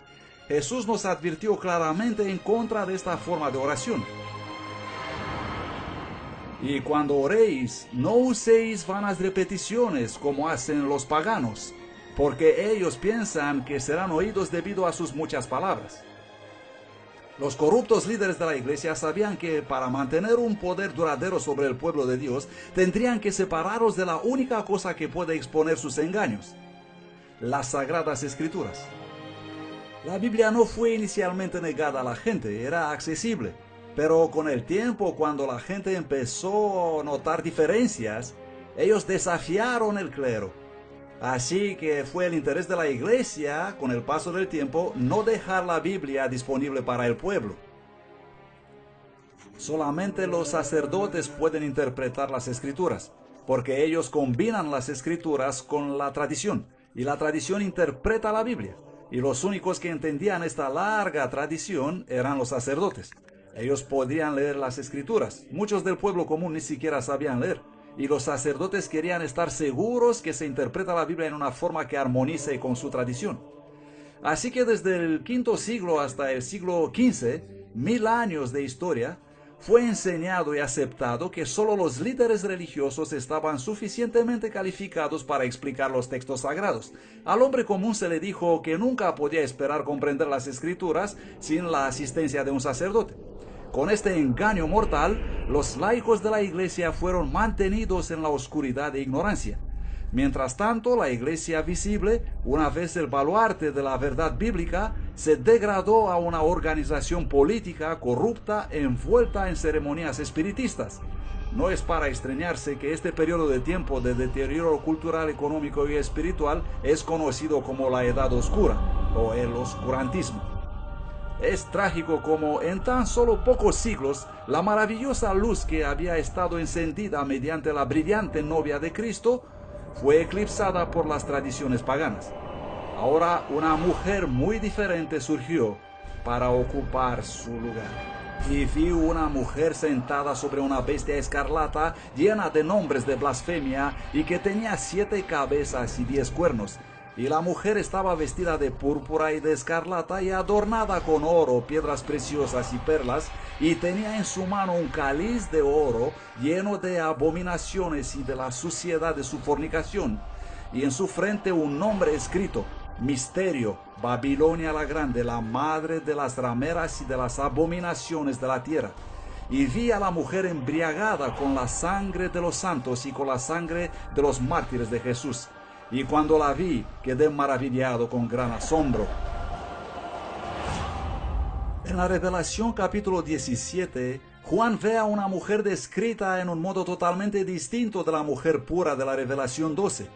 Jesús nos advirtió claramente en contra de esta forma de oración. Y cuando oréis, no uséis vanas repeticiones como hacen los paganos, porque ellos piensan que serán oídos debido a sus muchas palabras. Los corruptos líderes de la iglesia sabían que para mantener un poder duradero sobre el pueblo de Dios, tendrían que separarlos de la única cosa que puede exponer sus engaños: las Sagradas Escrituras. La Biblia no fue inicialmente negada a la gente, era accesible, pero con el tiempo, cuando la gente empezó a notar diferencias, ellos desafiaron el clero. Así que fue el interés de la iglesia, con el paso del tiempo, no dejar la Biblia disponible para el pueblo. Solamente los sacerdotes pueden interpretar las Escrituras, porque ellos combinan las Escrituras con la tradición, y la tradición interpreta la Biblia. Y los únicos que entendían esta larga tradición eran los sacerdotes. Ellos podían leer las Escrituras. Muchos del pueblo común ni siquiera sabían leer. Y los sacerdotes querían estar seguros que se interpreta la Biblia en una forma que armonice con su tradición. Así que desde el V siglo hasta el siglo XV, 1000 años de historia, fue enseñado y aceptado que solo los líderes religiosos estaban suficientemente calificados para explicar los textos sagrados. Al hombre común se le dijo que nunca podía esperar comprender las Escrituras sin la asistencia de un sacerdote. Con este engaño mortal, los laicos de la iglesia fueron mantenidos en la oscuridad e ignorancia. Mientras tanto, la iglesia visible, una vez el baluarte de la verdad bíblica, se degradó a una organización política corrupta envuelta en ceremonias espiritistas. No es para extrañarse que este periodo de tiempo de deterioro cultural, económico y espiritual es conocido como la Edad Oscura o el oscurantismo. Es trágico como en tan solo pocos siglos la maravillosa luz que había estado encendida mediante la brillante novia de Cristo fue eclipsada por las tradiciones paganas. Ahora una mujer muy diferente surgió para ocupar su lugar. Y vi una mujer sentada sobre una bestia escarlata llena de nombres de blasfemia y que tenía 7 cabezas y 10 cuernos. Y la mujer estaba vestida de púrpura y de escarlata y adornada con oro, piedras preciosas y perlas, y tenía en su mano un cáliz de oro lleno de abominaciones y de la suciedad de su fornicación, y en su frente un nombre escrito: Misterio, Babilonia la Grande, la madre de las rameras y de las abominaciones de la tierra. Y vi a la mujer embriagada con la sangre de los santos y con la sangre de los mártires de Jesús. Y cuando la vi, quedé maravillado con gran asombro. En la Revelación capítulo 17, Juan ve a una mujer descrita en un modo totalmente distinto de la mujer pura de la Revelación 12.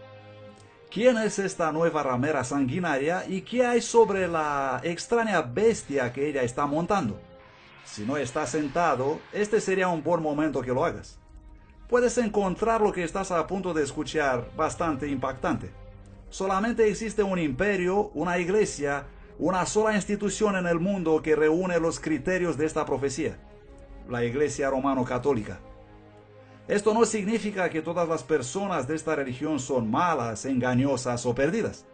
¿Quién es esta nueva ramera sanguinaria y qué hay sobre la extraña bestia que ella está montando? Si no estás sentado, este sería un buen momento que lo hagas. Puedes encontrar lo que estás a punto de escuchar bastante impactante. Solamente existe un imperio, una iglesia, una sola institución en el mundo que reúne los criterios de esta profecía: la Iglesia Romano-Católica. Esto no significa que todas las personas de esta religión son malas, engañosas o perdidas.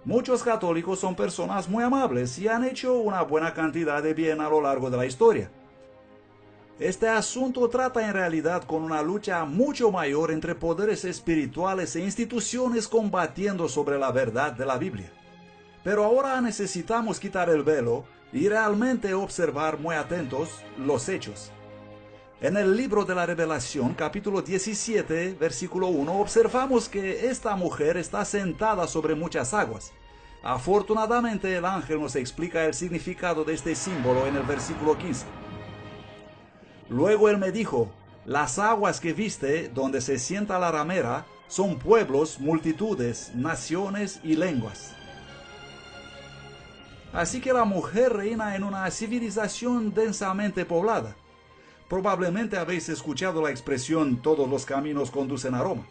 Muchos católicos son personas muy amables y han hecho una buena cantidad de bien a lo largo de la historia. Este asunto trata en realidad con una lucha mucho mayor entre poderes espirituales e instituciones combatiendo sobre la verdad de la Biblia. Pero ahora necesitamos quitar el velo y realmente observar muy atentos los hechos. En el libro de la Revelación, capítulo 17, versículo 1, observamos que esta mujer está sentada sobre muchas aguas. Afortunadamente, el ángel nos explica el significado de este símbolo en el versículo 15. Luego él me dijo: las aguas que viste, donde se sienta la ramera, son pueblos, multitudes, naciones y lenguas. Así que la mujer reina en una civilización densamente poblada. Probablemente habéis escuchado la expresión «todos los caminos conducen a Roma».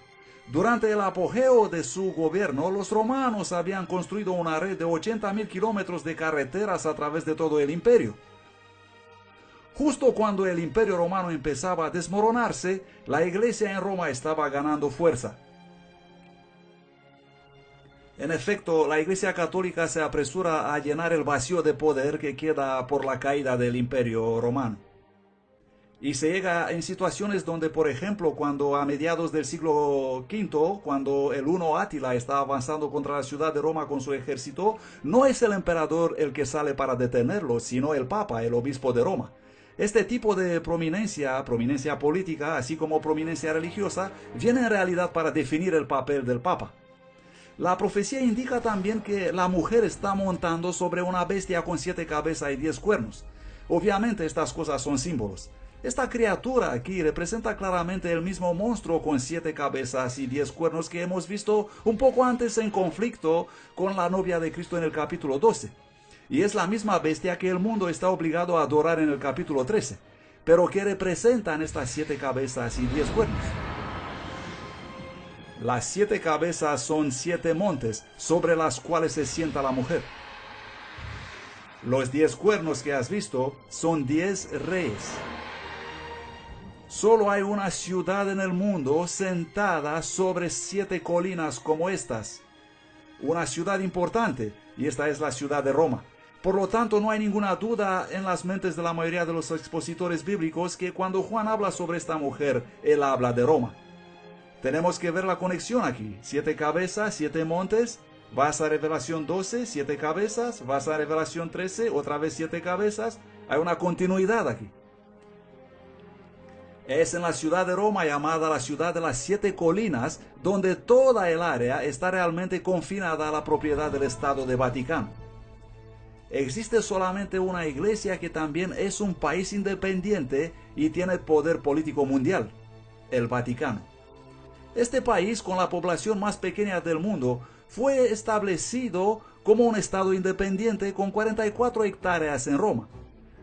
Durante el apogeo de su gobierno, los romanos habían construido una red de 80.000 kilómetros de carreteras a través de todo el imperio. Justo cuando el imperio romano empezaba a desmoronarse, la iglesia en Roma estaba ganando fuerza. En efecto, la iglesia católica se apresura a llenar el vacío de poder que queda por la caída del imperio romano. Y se llega en situaciones donde, por ejemplo, cuando a mediados del siglo V, cuando el Huno Átila está avanzando contra la ciudad de Roma con su ejército, no es el emperador el que sale para detenerlo, sino el Papa, el obispo de Roma. Este tipo de prominencia política, así como prominencia religiosa, viene en realidad para definir el papel del Papa. La profecía indica también que la mujer está montando sobre una bestia con 7 cabezas y 10 cuernos. Obviamente estas cosas son símbolos. Esta criatura aquí representa claramente el mismo monstruo con 7 cabezas y 10 cuernos que hemos visto un poco antes en conflicto con la novia de Cristo en el capítulo 12. Y es la misma bestia que el mundo está obligado a adorar en el capítulo 13, pero que representan estas 7 cabezas y 10 cuernos. Las 7 cabezas son 7 montes sobre las cuales se sienta la mujer. Los 10 cuernos que has visto son 10 reyes. Solo hay una ciudad en el mundo sentada sobre 7 colinas como estas. Una ciudad importante, y esta es la ciudad de Roma. Por lo tanto, no hay ninguna duda en las mentes de la mayoría de los expositores bíblicos que cuando Juan habla sobre esta mujer, él habla de Roma. Tenemos que ver la conexión aquí. 7 cabezas, 7 montes. Vas a Revelación 12, 7 cabezas. Vas a Revelación 13, otra vez 7 cabezas. Hay una continuidad aquí. Es en la ciudad de Roma, llamada la ciudad de las 7 colinas, donde toda el área está realmente confinada a la propiedad del Estado de Vaticano. Existe solamente una iglesia que también es un país independiente y tiene poder político mundial, el Vaticano. Este país, con la población más pequeña del mundo, fue establecido como un estado independiente con 44 hectáreas en Roma.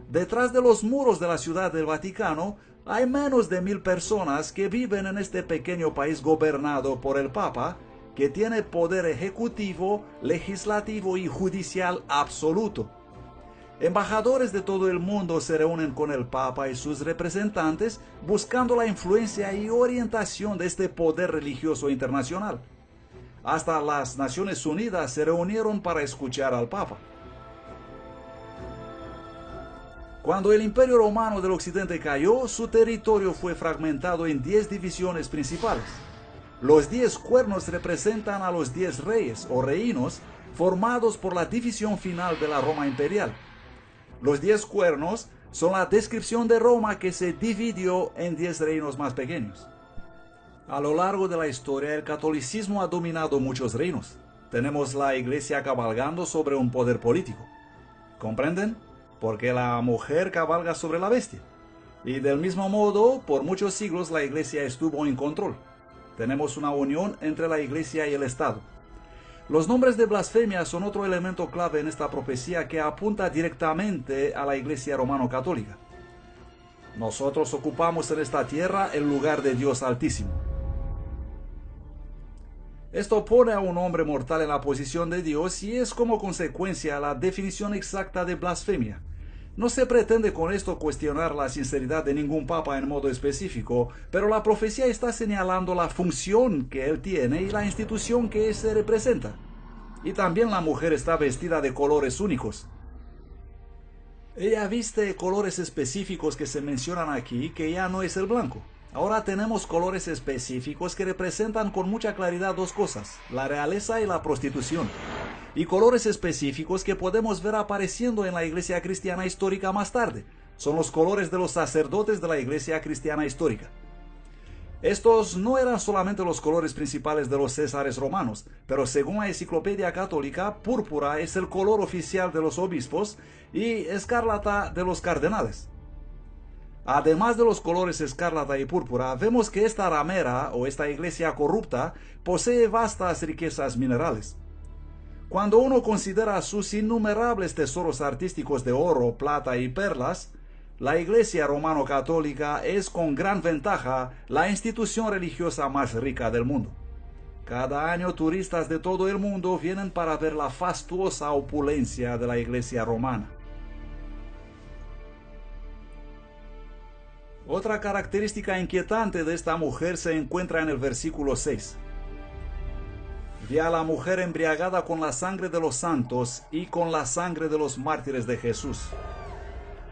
Detrás de los muros de la ciudad del Vaticano hay menos de 1000 personas que viven en este pequeño país gobernado por el Papa, que tiene poder ejecutivo, legislativo y judicial absoluto. Embajadores de todo el mundo se reúnen con el Papa y sus representantes buscando la influencia y orientación de este poder religioso internacional. Hasta las Naciones Unidas se reunieron para escuchar al Papa. Cuando el Imperio Romano del Occidente cayó, su territorio fue fragmentado en 10 divisiones principales. Los 10 cuernos representan a los 10 reyes o reinos formados por la división final de la Roma imperial. Los 10 cuernos son la descripción de Roma que se dividió en 10 reinos más pequeños. A lo largo de la historia, el catolicismo ha dominado muchos reinos. Tenemos la iglesia cabalgando sobre un poder político. ¿Comprenden? Porque la mujer cabalga sobre la bestia. Y del mismo modo, por muchos siglos la iglesia estuvo en control. Tenemos una unión entre la iglesia y el Estado. Los nombres de blasfemia son otro elemento clave en esta profecía que apunta directamente a la iglesia romano-católica. Nosotros ocupamos en esta tierra el lugar de Dios Altísimo. Esto pone a un hombre mortal en la posición de Dios y es como consecuencia la definición exacta de blasfemia. No se pretende con esto cuestionar la sinceridad de ningún papa en modo específico, pero la profecía está señalando la función que él tiene y la institución que se representa. Y también la mujer está vestida de colores únicos. Ella viste colores específicos que se mencionan aquí, que ya no es el blanco. Ahora tenemos colores específicos que representan con mucha claridad dos cosas, la realeza y la prostitución. Y colores específicos que podemos ver apareciendo en la iglesia cristiana histórica más tarde. Son los colores de los sacerdotes de la iglesia cristiana histórica. Estos no eran solamente los colores principales de los césares romanos, pero según la Enciclopedia Católica, púrpura es el color oficial de los obispos y escarlata de los cardenales. Además de los colores escarlata y púrpura, vemos que esta ramera o esta iglesia corrupta posee vastas riquezas minerales. Cuando uno considera sus innumerables tesoros artísticos de oro, plata y perlas, la Iglesia romano-católica es con gran ventaja la institución religiosa más rica del mundo. Cada año turistas de todo el mundo vienen para ver la fastuosa opulencia de la Iglesia romana. Otra característica inquietante de esta mujer se encuentra en el versículo 6. Vi a la mujer embriagada con la sangre de los santos y con la sangre de los mártires de Jesús.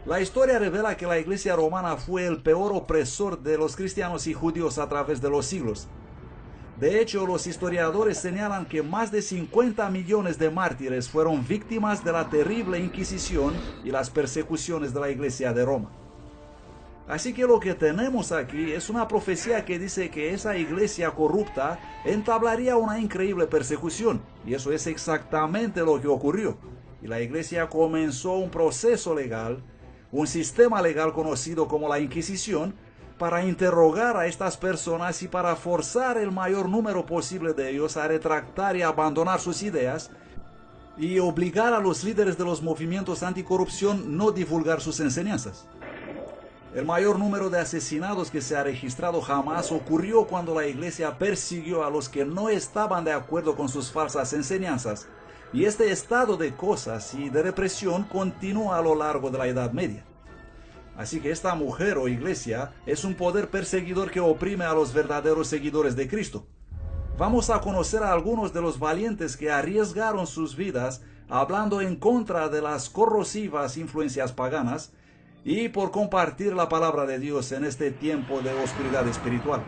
La historia revela que la Iglesia romana fue el peor opresor de los cristianos y judíos a través de los siglos. De hecho, los historiadores señalan que más de 50 millones de mártires fueron víctimas de la terrible Inquisición y las persecuciones de la Iglesia de Roma. Así que lo que tenemos aquí es una profecía que dice que esa iglesia corrupta entablaría una increíble persecución, y eso es exactamente lo que ocurrió. Y la iglesia comenzó un proceso legal, un sistema legal conocido como la Inquisición, para interrogar a estas personas y para forzar el mayor número posible de ellos a retractar y abandonar sus ideas, y obligar a los líderes de los movimientos anticorrupción no divulgar sus enseñanzas. El mayor número de asesinatos que se ha registrado jamás ocurrió cuando la iglesia persiguió a los que no estaban de acuerdo con sus falsas enseñanzas, y este estado de cosas y de represión continúa a lo largo de la Edad Media. Así que esta mujer o iglesia es un poder perseguidor que oprime a los verdaderos seguidores de Cristo. Vamos a conocer a algunos de los valientes que arriesgaron sus vidas hablando en contra de las corrosivas influencias paganas, y por compartir la palabra de Dios en este tiempo de oscuridad espiritual.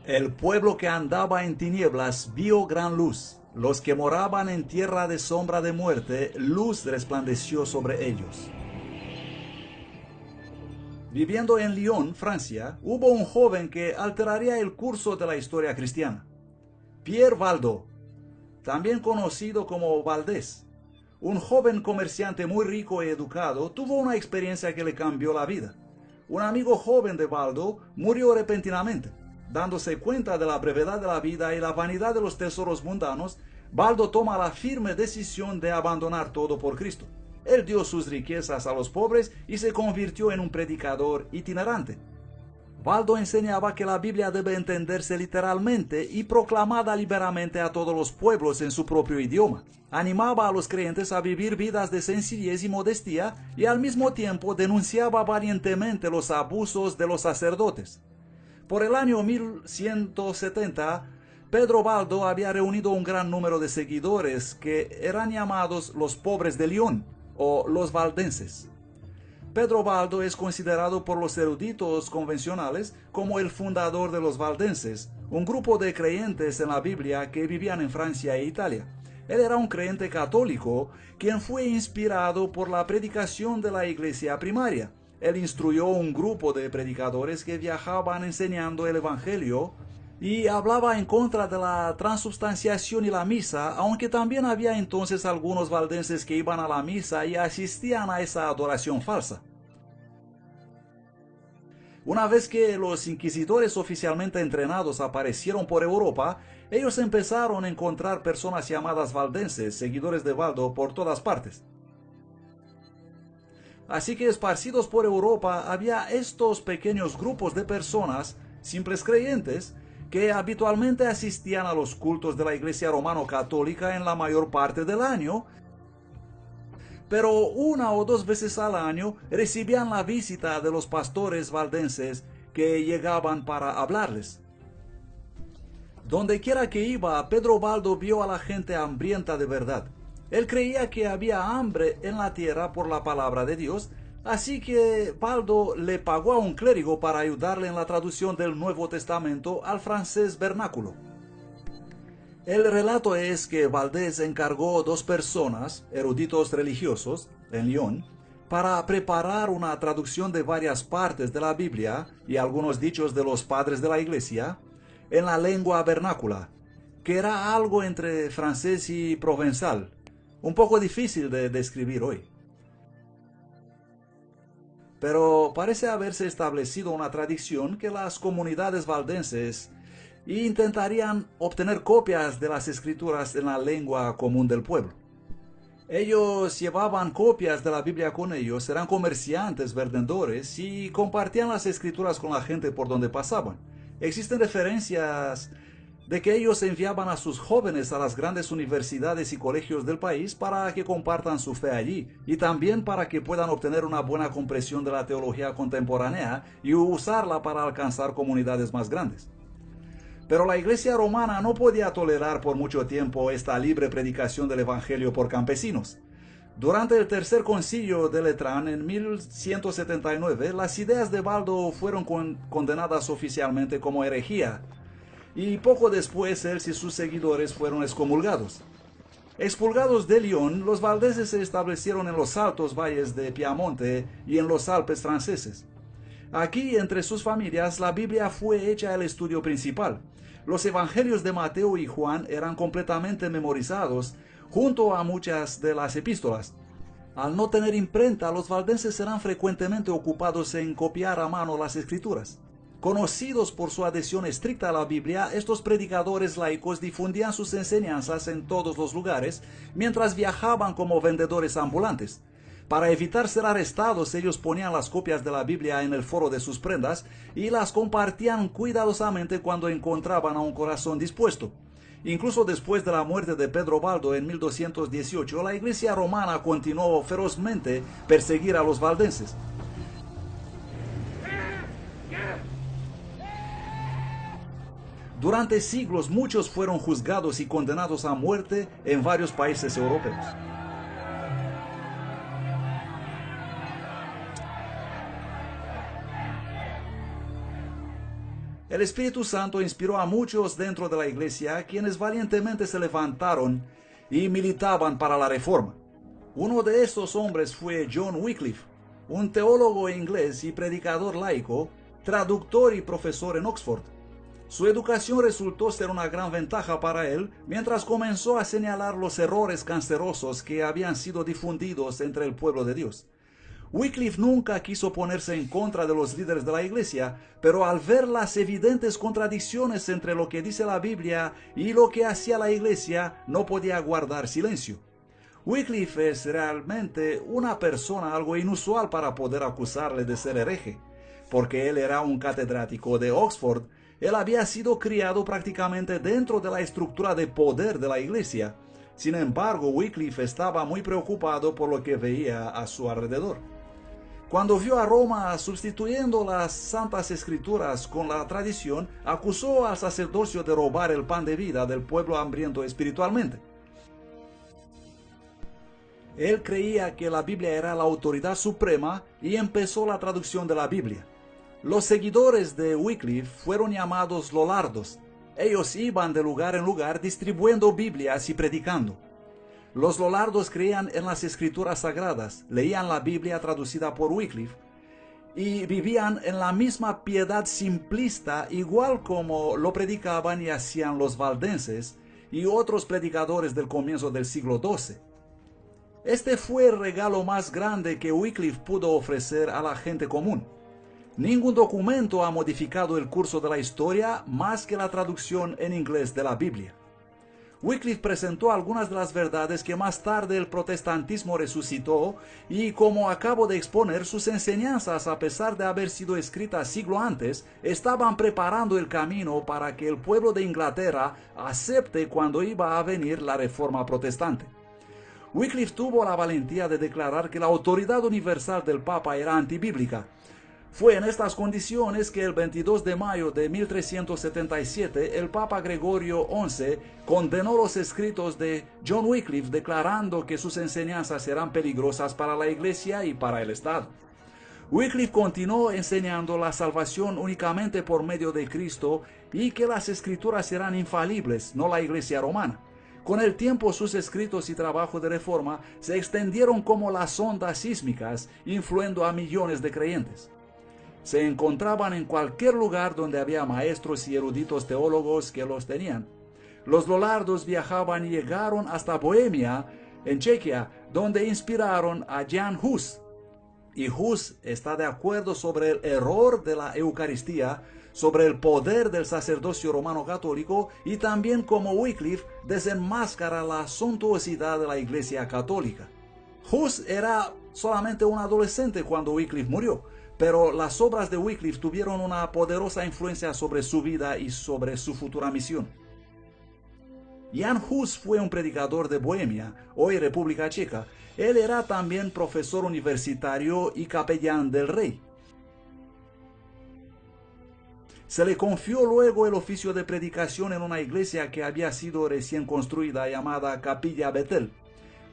El pueblo que andaba en tinieblas vio gran luz. Los que moraban en tierra de sombra de muerte, luz resplandeció sobre ellos. Viviendo en Lyon, Francia, hubo un joven que alteraría el curso de la historia cristiana. Pierre Valdo, también conocido como Valdés. Un joven comerciante muy rico y educado tuvo una experiencia que le cambió la vida. Un amigo joven de Valdo murió repentinamente. Dándose cuenta de la brevedad de la vida y la vanidad de los tesoros mundanos, Valdo toma la firme decisión de abandonar todo por Cristo. Él dio sus riquezas a los pobres y se convirtió en un predicador itinerante. Valdo enseñaba que la Biblia debe entenderse literalmente y proclamada liberamente a todos los pueblos en su propio idioma. Animaba a los creyentes a vivir vidas de sencillez y modestia y al mismo tiempo denunciaba valientemente los abusos de los sacerdotes. Por el año 1170, Pedro Valdo había reunido un gran número de seguidores que eran llamados los pobres de Lyon o los valdenses. Pedro Valdo es considerado por los eruditos convencionales como el fundador de los valdenses, un grupo de creyentes en la Biblia que vivían en Francia e Italia. Él era un creyente católico quien fue inspirado por la predicación de la iglesia primaria. Él instruyó un grupo de predicadores que viajaban enseñando el evangelio y hablaba en contra de la transubstanciación y la misa, aunque también había entonces algunos valdenses que iban a la misa y asistían a esa adoración falsa. Una vez que los inquisidores oficialmente entrenados aparecieron por Europa, ellos empezaron a encontrar personas llamadas valdenses, seguidores de Valdo, por todas partes. Así que esparcidos por Europa había estos pequeños grupos de personas, simples creyentes, que habitualmente asistían a los cultos de la Iglesia romano-católica en la mayor parte del año, pero una o dos veces al año recibían la visita de los pastores valdenses que llegaban para hablarles. Donde quiera que iba, Pedro Valdo vio a la gente hambrienta de verdad. Él creía que había hambre en la tierra por la palabra de Dios, así que Valdo le pagó a un clérigo para ayudarle en la traducción del Nuevo Testamento al francés vernáculo. El relato es que Valdés encargó 2 personas, eruditos religiosos, en Lyon, para preparar una traducción de varias partes de la Biblia y algunos dichos de los padres de la iglesia en la lengua vernácula, que era algo entre francés y provenzal, un poco difícil de describir hoy. Pero parece haberse establecido una tradición que las comunidades valdenses intentarían obtener copias de las escrituras en la lengua común del pueblo. Ellos llevaban copias de la Biblia con ellos, eran comerciantes, vendedores y compartían las escrituras con la gente por donde pasaban. Existen referencias de que ellos enviaban a sus jóvenes a las grandes universidades y colegios del país para que compartan su fe allí y también para que puedan obtener una buena comprensión de la teología contemporánea y usarla para alcanzar comunidades más grandes. Pero la iglesia romana no podía tolerar por mucho tiempo esta libre predicación del evangelio por campesinos. Durante el tercer concilio de Letrán en 1179, las ideas de Baldo fueron condenadas oficialmente como herejía, y poco después él y sus seguidores fueron excomulgados. Expulgados de Lyon, los valdeses se establecieron en los altos valles de Piamonte y en los Alpes franceses. Aquí, entre sus familias, la Biblia fue hecha el estudio principal. Los evangelios de Mateo y Juan eran completamente memorizados, junto a muchas de las epístolas. Al no tener imprenta, los valdenses eran frecuentemente ocupados en copiar a mano las escrituras. Conocidos por su adhesión estricta a la Biblia, estos predicadores laicos difundían sus enseñanzas en todos los lugares, mientras viajaban como vendedores ambulantes. Para evitar ser arrestados, ellos ponían las copias de la Biblia en el forro de sus prendas y las compartían cuidadosamente cuando encontraban a un corazón dispuesto. Incluso después de la muerte de Pedro Baldo en 1218, la Iglesia romana continuó ferozmente perseguir a los valdenses. Durante siglos muchos fueron juzgados y condenados a muerte en varios países europeos. El Espíritu Santo inspiró a muchos dentro de la Iglesia, quienes valientemente se levantaron y militaban para la Reforma. Uno de estos hombres fue John Wycliffe, un teólogo inglés y predicador laico, traductor y profesor en Oxford. Su educación resultó ser una gran ventaja para él, mientras comenzó a señalar los errores cancerosos que habían sido difundidos entre el pueblo de Dios. Wycliffe nunca quiso ponerse en contra de los líderes de la Iglesia, pero al ver las evidentes contradicciones entre lo que dice la Biblia y lo que hacía la Iglesia, no podía guardar silencio. Wycliffe es realmente una persona algo inusual para poder acusarle de ser hereje, porque él era un catedrático de Oxford. Él había sido criado prácticamente dentro de la estructura de poder de la Iglesia. Sin embargo, Wycliffe estaba muy preocupado por lo que veía a su alrededor. Cuando vio a Roma sustituyendo las Santas Escrituras con la tradición, acusó al sacerdocio de robar el pan de vida del pueblo hambriento espiritualmente. Él creía que la Biblia era la autoridad suprema y empezó la traducción de la Biblia. Los seguidores de Wycliffe fueron llamados lollardos. Ellos iban de lugar en lugar distribuyendo Biblias y predicando. Los lollardos creían en las escrituras sagradas, leían la Biblia traducida por Wycliffe y vivían en la misma piedad simplista, igual como lo predicaban y hacían los valdenses y otros predicadores del comienzo del siglo XII. Este fue el regalo más grande que Wycliffe pudo ofrecer a la gente común. Ningún documento ha modificado el curso de la historia más que la traducción en inglés de la Biblia. Wycliffe presentó algunas de las verdades que más tarde el protestantismo resucitó y, como acabo de exponer, sus enseñanzas, a pesar de haber sido escritas siglo antes, estaban preparando el camino para que el pueblo de Inglaterra acepte cuando iba a venir la Reforma protestante. Wycliffe tuvo la valentía de declarar que la autoridad universal del Papa era antibíblica. Fue en estas condiciones que el 22 de mayo de 1377 el Papa Gregorio XI condenó los escritos de John Wycliffe, declarando que sus enseñanzas eran peligrosas para la Iglesia y para el Estado. Wycliffe continuó enseñando la salvación únicamente por medio de Cristo y que las escrituras eran infalibles, no la Iglesia romana. Con el tiempo, sus escritos y trabajo de reforma se extendieron como las ondas sísmicas, influyendo a millones de creyentes. Se encontraban en cualquier lugar donde había maestros y eruditos teólogos que los tenían. Los lollardos viajaban y llegaron hasta Bohemia, en Chequia, donde inspiraron a Jan Hus. Y Hus está de acuerdo sobre el error de la Eucaristía, sobre el poder del sacerdocio romano católico y también como Wycliffe desenmascara la suntuosidad de la Iglesia católica. Hus era solamente un adolescente cuando Wycliffe murió, pero las obras de Wycliffe tuvieron una poderosa influencia sobre su vida y sobre su futura misión. Jan Hus fue un predicador de Bohemia, hoy República Checa. Él era también profesor universitario y capellán del rey. Se le confió luego el oficio de predicación en una iglesia que había sido recién construida llamada Capilla Bethel.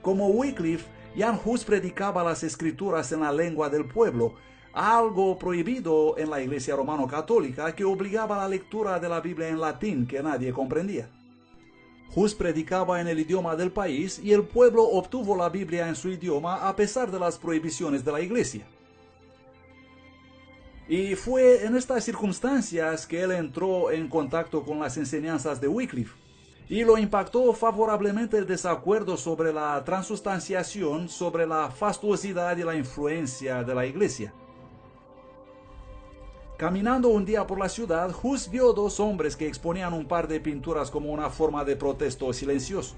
Como Wycliffe, Jan Hus predicaba las escrituras en la lengua del pueblo, algo prohibido en la Iglesia romano-católica que obligaba a la lectura de la Biblia en latín que nadie comprendía. Hus predicaba en el idioma del país y el pueblo obtuvo la Biblia en su idioma a pesar de las prohibiciones de la Iglesia. Y fue en estas circunstancias que él entró en contacto con las enseñanzas de Wycliffe, y lo impactó favorablemente el desacuerdo sobre la transustanciación, sobre la fastuosidad y la influencia de la Iglesia. Caminando un día por la ciudad, Hus vio dos hombres que exponían un par de pinturas como una forma de protesto silencioso.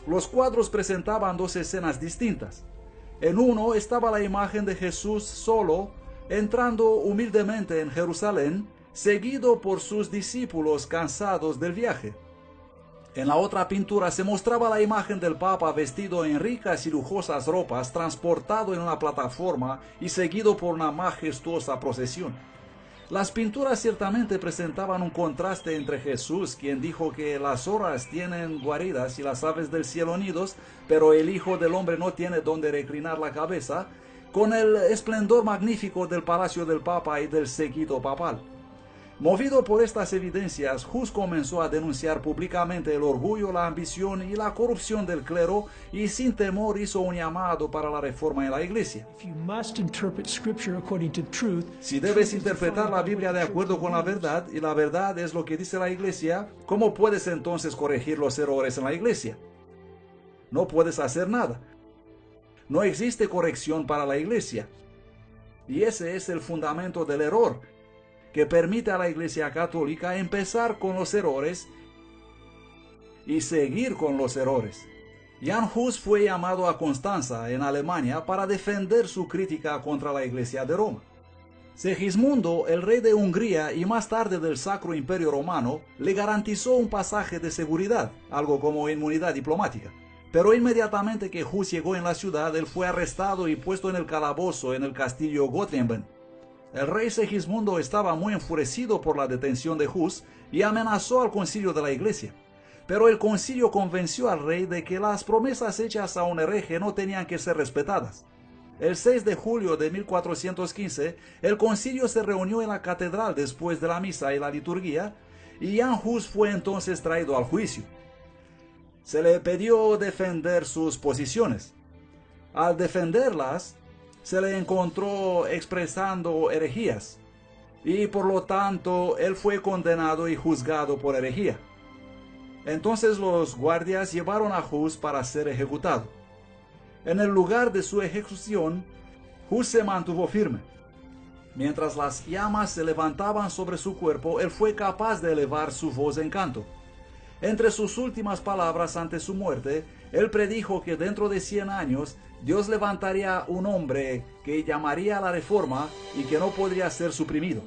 Los cuadros presentaban dos escenas distintas. En uno estaba la imagen de Jesús solo, entrando humildemente en Jerusalén, seguido por sus discípulos cansados del viaje. En la otra pintura se mostraba la imagen del Papa vestido en ricas y lujosas ropas, transportado en una plataforma y seguido por una majestuosa procesión. Las pinturas ciertamente presentaban un contraste entre Jesús, quien dijo que las zorras tienen guaridas y las aves del cielo nidos, pero el Hijo del Hombre no tiene donde reclinar la cabeza, con el esplendor magnífico del palacio del Papa y del séquito papal. Movido por estas evidencias, Hus comenzó a denunciar públicamente el orgullo, la ambición y la corrupción del clero, y sin temor hizo un llamado para la reforma en la Iglesia. Si debes interpretar la Biblia de acuerdo con la verdad, y la verdad es lo que dice la Iglesia, ¿cómo puedes entonces corregir los errores en la Iglesia? No puedes hacer nada. No existe corrección para la Iglesia. Y ese es el fundamento del error, que permite a la Iglesia Católica empezar con los errores y seguir con los errores. Jan Hus fue llamado a Constanza, en Alemania, para defender su crítica contra la Iglesia de Roma. Segismundo, el rey de Hungría y más tarde del Sacro Imperio Romano, le garantizó un pasaje de seguridad, algo como inmunidad diplomática. Pero inmediatamente que Hus llegó en la ciudad, él fue arrestado y puesto en el calabozo en el castillo Gottingen. El rey Segismundo estaba muy enfurecido por la detención de Hus y amenazó al concilio de la Iglesia. Pero el concilio convenció al rey de que las promesas hechas a un hereje no tenían que ser respetadas. El 6 de julio de 1415, el concilio se reunió en la catedral después de la misa y la liturgia, y Jan Hus fue entonces traído al juicio. Se le pidió defender sus posiciones. Al defenderlas, se le encontró expresando herejías, y por lo tanto él fue condenado y juzgado por herejía. Entonces los guardias llevaron a Hus para ser ejecutado. En el lugar de su ejecución, Hus se mantuvo firme. Mientras las llamas se levantaban sobre su cuerpo, él fue capaz de elevar su voz en canto. Entre sus últimas palabras antes de su muerte, él predijo que dentro de 100 años Dios levantaría un hombre que llamaría a la reforma y que no podría ser suprimido.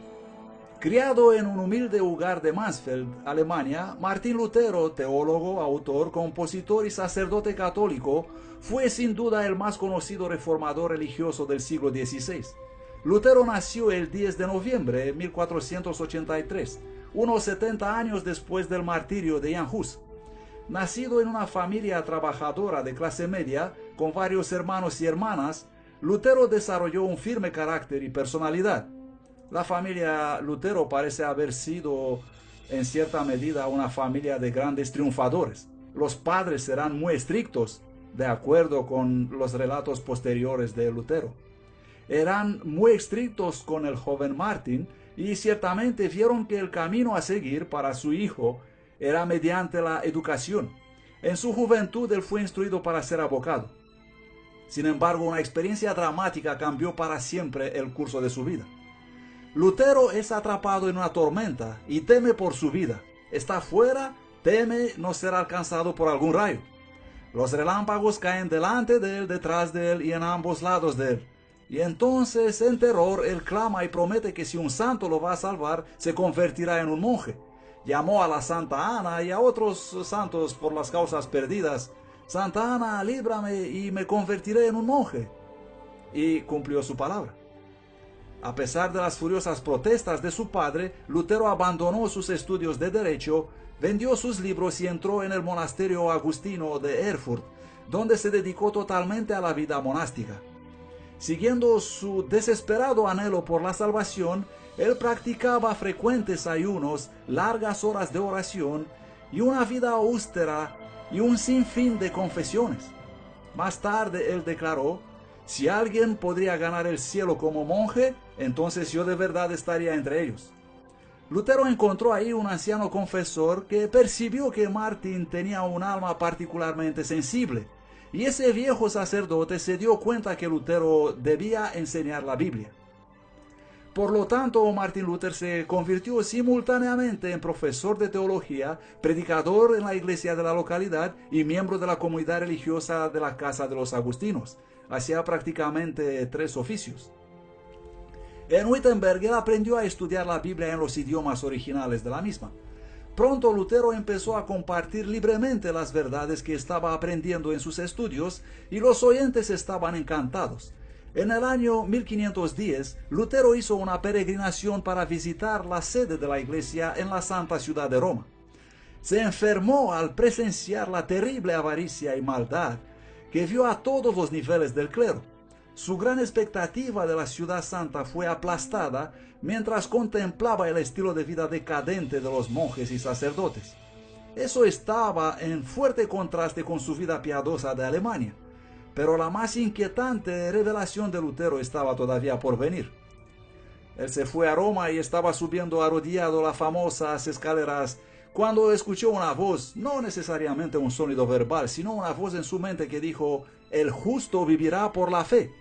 Criado en un humilde hogar de Mansfeld, Alemania, Martín Lutero, teólogo, autor, compositor y sacerdote católico, fue sin duda el más conocido reformador religioso del siglo XVI. Lutero nació el 10 de noviembre de 1483, unos 70 años después del martirio de Jan Hus. Nacido en una familia trabajadora de clase media, con varios hermanos y hermanas, Lutero desarrolló un firme carácter y personalidad. La familia Lutero parece haber sido, en cierta medida, una familia de grandes triunfadores. Los padres eran muy estrictos, de acuerdo con los relatos posteriores de Lutero. Eran muy estrictos con el joven Martín y ciertamente vieron que el camino a seguir para su hijo era mediante la educación. En su juventud él fue instruido para ser abogado. Sin embargo, una experiencia dramática cambió para siempre el curso de su vida. Lutero es atrapado en una tormenta y teme por su vida. Está fuera, teme no ser alcanzado por algún rayo. Los relámpagos caen delante de él, detrás de él y en ambos lados de él. Y entonces, en terror, él clama y promete que si un santo lo va a salvar, se convertirá en un monje. Llamó a la Santa Ana y a otros santos por las causas perdidas. Santa Ana, líbrame y me convertiré en un monje. Y cumplió su palabra. A pesar de las furiosas protestas de su padre, Lutero abandonó sus estudios de derecho, vendió sus libros y entró en el monasterio agustino de Erfurt, donde se dedicó totalmente a la vida monástica. Siguiendo su desesperado anhelo por la salvación, él practicaba frecuentes ayunos, largas horas de oración y una vida austera y un sinfín de confesiones. Más tarde él declaró: si alguien podría ganar el cielo como monje, entonces yo de verdad estaría entre ellos. Lutero encontró ahí un anciano confesor que percibió que Martín tenía un alma particularmente sensible, y ese viejo sacerdote se dio cuenta que Lutero debía enseñar la Biblia. Por lo tanto, Martín Lutero se convirtió simultáneamente en profesor de teología, predicador en la iglesia de la localidad y miembro de la comunidad religiosa de la Casa de los Agustinos. Hacía prácticamente 3 oficios. En Wittenberg él aprendió a estudiar la Biblia en los idiomas originales de la misma. Pronto Lutero empezó a compartir libremente las verdades que estaba aprendiendo en sus estudios y los oyentes estaban encantados. En el año 1510, Lutero hizo una peregrinación para visitar la sede de la iglesia en la santa ciudad de Roma. Se enfermó al presenciar la terrible avaricia y maldad que vio a todos los niveles del clero. Su gran expectativa de la ciudad santa fue aplastada mientras contemplaba el estilo de vida decadente de los monjes y sacerdotes. Eso estaba en fuerte contraste con su vida piadosa de Alemania, pero la más inquietante revelación de Lutero estaba todavía por venir. Él se fue a Roma y estaba subiendo arrodillado las famosas escaleras cuando escuchó una voz, no necesariamente un sonido verbal, sino una voz en su mente que dijo: el justo vivirá por la fe.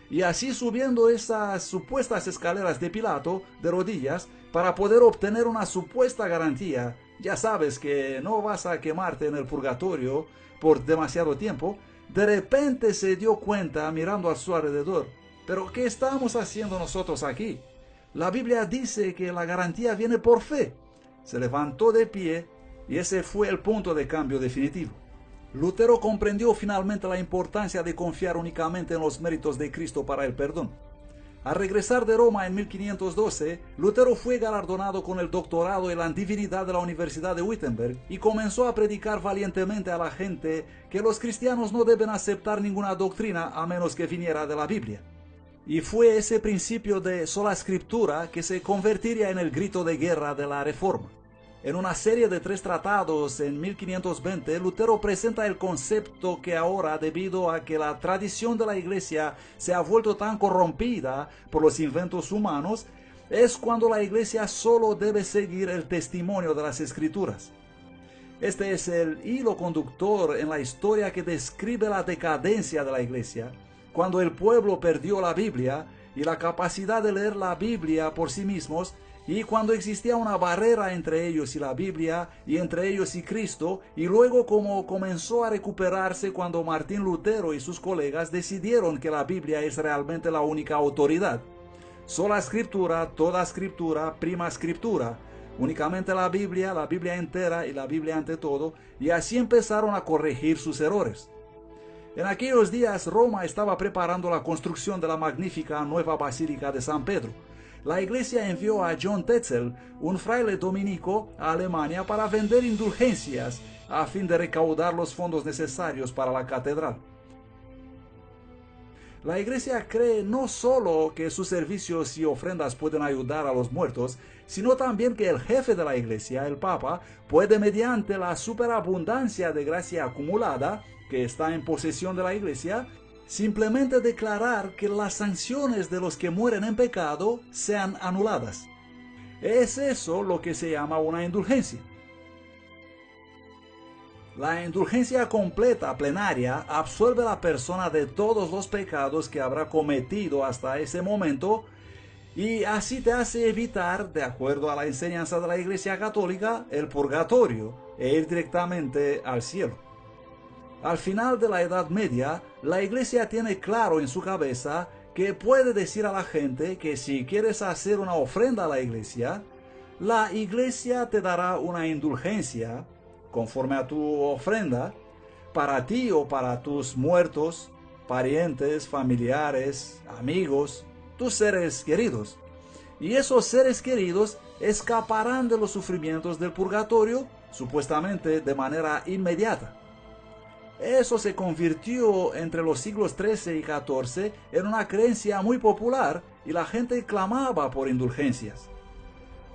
Y así, subiendo esas supuestas escaleras de Pilato, de rodillas, para poder obtener una supuesta garantía, ya sabes que no vas a quemarte en el purgatorio por demasiado tiempo, de repente se dio cuenta mirando a su alrededor: ¿pero qué estamos haciendo nosotros aquí? La Biblia dice que la garantía viene por fe. Se levantó de pie y ese fue el punto de cambio definitivo. Lutero comprendió finalmente la importancia de confiar únicamente en los méritos de Cristo para el perdón. Al regresar de Roma en 1512, Lutero fue galardonado con el doctorado en la divinidad de la Universidad de Wittenberg y comenzó a predicar valientemente a la gente que los cristianos no deben aceptar ninguna doctrina a menos que viniera de la Biblia. Y fue ese principio de sola escritura que se convertiría en el grito de guerra de la Reforma. En una serie de 3 tratados en 1520, Lutero presenta el concepto que ahora, debido a que la tradición de la iglesia se ha vuelto tan corrompida por los inventos humanos, es cuando la iglesia solo debe seguir el testimonio de las escrituras. Este es el hilo conductor en la historia que describe la decadencia de la iglesia, cuando el pueblo perdió la Biblia y la capacidad de leer la Biblia por sí mismos, y cuando existía una barrera entre ellos y la Biblia, y entre ellos y Cristo, y luego como comenzó a recuperarse cuando Martín Lutero y sus colegas decidieron que la Biblia es realmente la única autoridad. Sola escritura, toda escritura, prima escritura. Únicamente la Biblia entera y la Biblia ante todo, y así empezaron a corregir sus errores. En aquellos días Roma estaba preparando la construcción de la magnífica nueva Basílica de San Pedro. La iglesia envió a John Tetzel, un fraile dominico, a Alemania para vender indulgencias a fin de recaudar los fondos necesarios para la catedral. La iglesia cree no solo que sus servicios y ofrendas pueden ayudar a los muertos, sino también que el jefe de la iglesia, el Papa, puede, mediante la superabundancia de gracia acumulada que está en posesión de la iglesia, simplemente declarar que las sanciones de los que mueren en pecado sean anuladas. Es eso lo que se llama una indulgencia. La indulgencia completa, plenaria, absuelve a la persona de todos los pecados que habrá cometido hasta ese momento y así te hace evitar, de acuerdo a la enseñanza de la Iglesia Católica, el purgatorio e ir directamente al cielo. Al final de la Edad Media, la Iglesia tiene claro en su cabeza que puede decir a la gente que si quieres hacer una ofrenda a la Iglesia te dará una indulgencia conforme a tu ofrenda para ti o para tus muertos, parientes, familiares, amigos, tus seres queridos. Y esos seres queridos escaparán de los sufrimientos del purgatorio, supuestamente de manera inmediata. Eso se convirtió entre los siglos XIII y XIV en una creencia muy popular y la gente clamaba por indulgencias.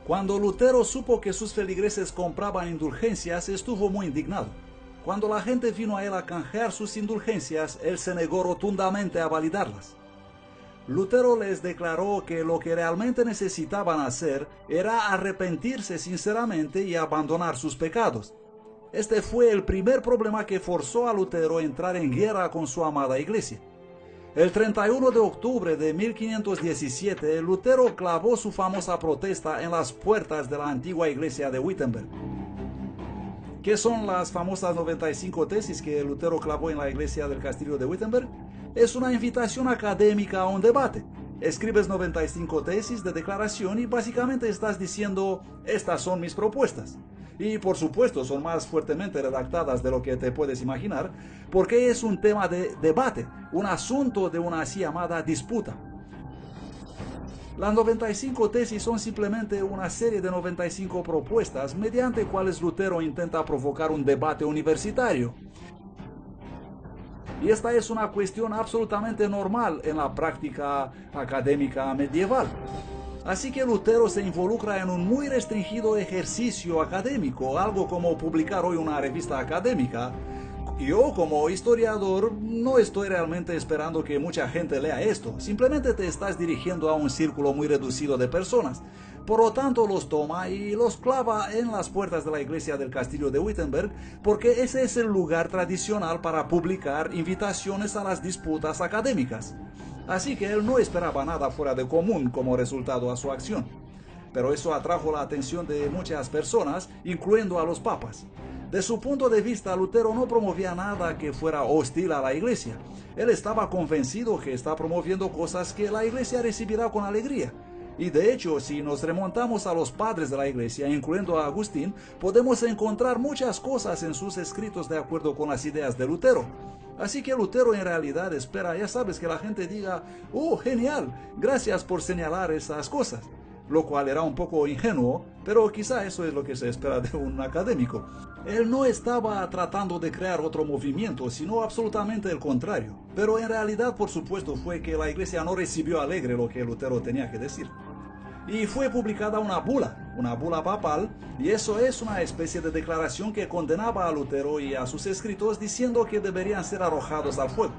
Cuando Lutero supo que sus feligreses compraban indulgencias, estuvo muy indignado. Cuando la gente vino a él a canjear sus indulgencias, él se negó rotundamente a validarlas. Lutero les declaró que lo que realmente necesitaban hacer era arrepentirse sinceramente y abandonar sus pecados. Este fue el primer problema que forzó a Lutero a entrar en guerra con su amada iglesia. El 31 de octubre de 1517, Lutero clavó su famosa protesta en las puertas de la antigua iglesia de Wittenberg. ¿Qué son las famosas 95 tesis que Lutero clavó en la iglesia del castillo de Wittenberg? Es una invitación académica a un debate. Escribes 95 tesis de declaración y básicamente estás diciendo, estas son mis propuestas. Y por supuesto son más fuertemente redactadas de lo que te puedes imaginar, porque es un tema de debate, un asunto de una así llamada disputa. Las 95 tesis son simplemente una serie de 95 propuestas mediante cuales Lutero intenta provocar un debate universitario. Y esta es una cuestión absolutamente normal en la práctica académica medieval. Así que Lutero se involucra en un muy restringido ejercicio académico, algo como publicar hoy una revista académica. Yo, como historiador, no estoy realmente esperando que mucha gente lea esto, simplemente te estás dirigiendo a un círculo muy reducido de personas. Por lo tanto, los toma y los clava en las puertas de la iglesia del castillo de Wittenberg, porque ese es el lugar tradicional para publicar invitaciones a las disputas académicas. Así que él no esperaba nada fuera de común como resultado a su acción. Pero eso atrajo la atención de muchas personas, incluyendo a los papas. De su punto de vista, Lutero no promovía nada que fuera hostil a la iglesia. Él estaba convencido que está promoviendo cosas que la iglesia recibirá con alegría. Y de hecho, si nos remontamos a los padres de la iglesia, incluyendo a Agustín, podemos encontrar muchas cosas en sus escritos de acuerdo con las ideas de Lutero. Así que Lutero en realidad espera, ya sabes, que la gente diga, ¡oh, genial! Gracias por señalar esas cosas. Lo cual era un poco ingenuo, pero quizá eso es lo que se espera de un académico. Él no estaba tratando de crear otro movimiento, sino absolutamente el contrario. Pero en realidad, por supuesto, fue que la iglesia no recibió alegre lo que Lutero tenía que decir. Y fue publicada una bula papal, y eso es una especie de declaración que condenaba a Lutero y a sus escritos diciendo que deberían ser arrojados al fuego.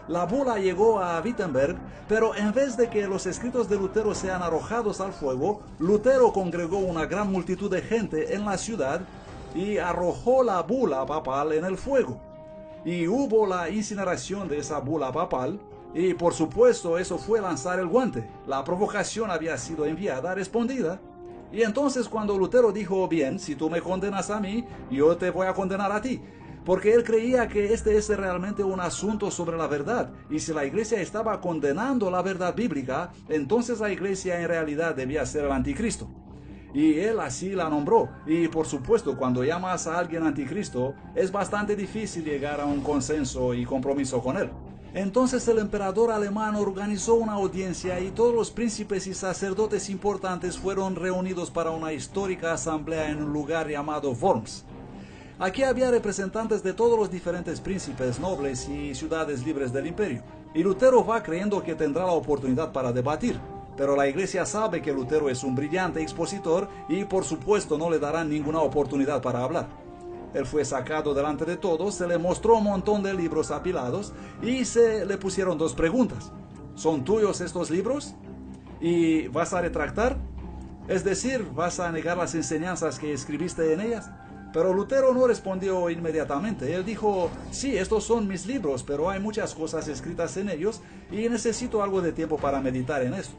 La bula llegó a Wittenberg, pero en vez de que los escritos de Lutero sean arrojados al fuego, Lutero congregó una gran multitud de gente en la ciudad y arrojó la bula papal en el fuego. Y hubo la incineración de esa bula papal, y por supuesto eso fue lanzar el guante. La provocación había sido enviada, respondida. Y entonces cuando Lutero dijo, bien, si tú me condenas a mí, yo te voy a condenar a ti. Porque él creía que este es realmente un asunto sobre la verdad, y si la iglesia estaba condenando la verdad bíblica, entonces la iglesia en realidad debía ser el anticristo. Y él así la nombró, y por supuesto cuando llamas a alguien anticristo, es bastante difícil llegar a un consenso y compromiso con él. Entonces el emperador alemán organizó una audiencia y todos los príncipes y sacerdotes importantes fueron reunidos para una histórica asamblea en un lugar llamado Worms. Aquí había representantes de todos los diferentes príncipes, nobles y ciudades libres del imperio. Y Lutero va creyendo que tendrá la oportunidad para debatir. Pero la iglesia sabe que Lutero es un brillante expositor y por supuesto no le darán ninguna oportunidad para hablar. Él fue sacado delante de todos, se le mostró un montón de libros apilados y se le pusieron dos preguntas. ¿Son tuyos estos libros? ¿Y vas a retractar? Es decir, ¿vas a negar las enseñanzas que escribiste en ellas? Pero Lutero no respondió inmediatamente. Él dijo, sí, estos son mis libros, pero hay muchas cosas escritas en ellos y necesito algo de tiempo para meditar en eso.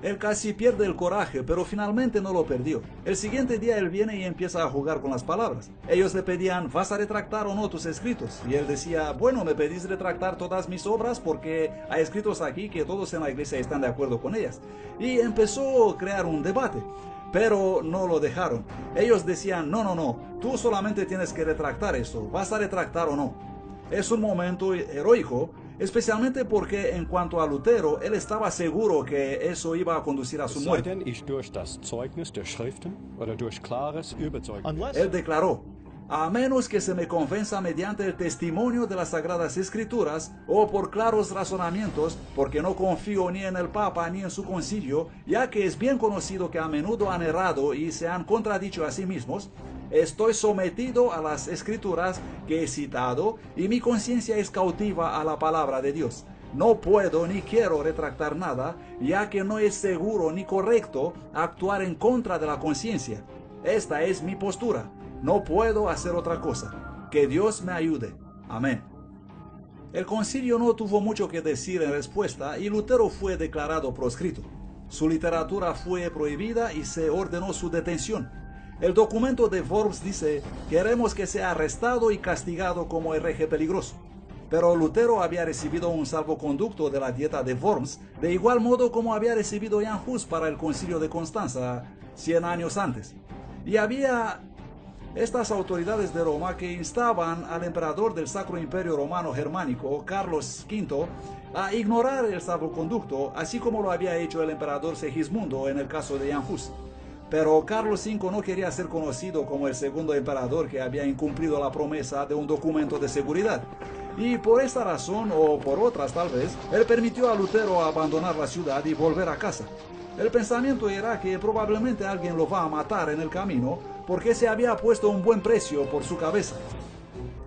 Él casi pierde el coraje, pero finalmente no lo perdió. El siguiente día él viene y empieza a jugar con las palabras. Ellos le pedían, ¿vas a retractar o no tus escritos? Y él decía, bueno, me pedís retractar todas mis obras porque hay escritos aquí que todos en la iglesia están de acuerdo con ellas. Y empezó a crear un debate. Pero no lo dejaron. Ellos decían, no, tú solamente tienes que retractar esto, ¿vas a retractar o no? Es un momento heroico, especialmente porque en cuanto a Lutero, él estaba seguro que eso iba a conducir a su muerte. Él declaró, a menos que se me convenza mediante el testimonio de las Sagradas Escrituras o por claros razonamientos, porque no confío ni en el Papa ni en su concilio, ya que es bien conocido que a menudo han errado y se han contradicho a sí mismos. Estoy sometido a las Escrituras que he citado y mi conciencia es cautiva a la palabra de Dios. No puedo ni quiero retractar nada, ya que no es seguro ni correcto actuar en contra de la conciencia. Esta es mi postura. No puedo hacer otra cosa. Que Dios me ayude. Amén. El concilio no tuvo mucho que decir en respuesta y Lutero fue declarado proscrito. Su literatura fue prohibida y se ordenó su detención. El documento de Worms dice: queremos que sea arrestado y castigado como hereje peligroso. Pero Lutero había recibido un salvoconducto de la dieta de Worms, de igual modo como había recibido Jan Hus para el concilio de Constanza 100 años antes. Y había estas autoridades de Roma que instaban al emperador del Sacro Imperio Romano Germánico, Carlos V, a ignorar el salvoconducto, así como lo había hecho el emperador Segismundo en el caso de Jan Hus. Pero Carlos V no quería ser conocido como el segundo emperador que había incumplido la promesa de un documento de seguridad. Y por esta razón, o por otras tal vez, él permitió a Lutero abandonar la ciudad y volver a casa. El pensamiento era que probablemente alguien lo va a matar en el camino, porque se había puesto un buen precio por su cabeza.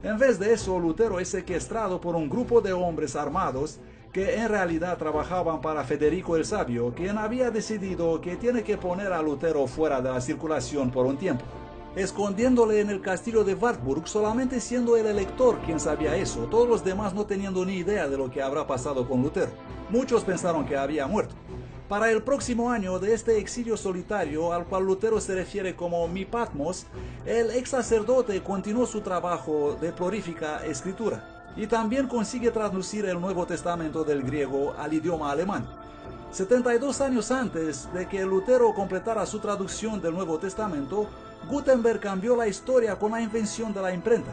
En vez de eso, Lutero es secuestrado por un grupo de hombres armados que en realidad trabajaban para Federico el Sabio, quien había decidido que tiene que poner a Lutero fuera de la circulación por un tiempo, escondiéndole en el castillo de Wartburg, solamente siendo el elector quien sabía eso, todos los demás no teniendo ni idea de lo que habrá pasado con Lutero. Muchos pensaron que había muerto. Para el próximo año de este exilio solitario, al cual Lutero se refiere como mi Patmos, el ex sacerdote continuó su trabajo de prolífica escritura y también consigue traducir el Nuevo Testamento del griego al idioma alemán. 72 años antes de que Lutero completara su traducción del Nuevo Testamento, Gutenberg cambió la historia con la invención de la imprenta.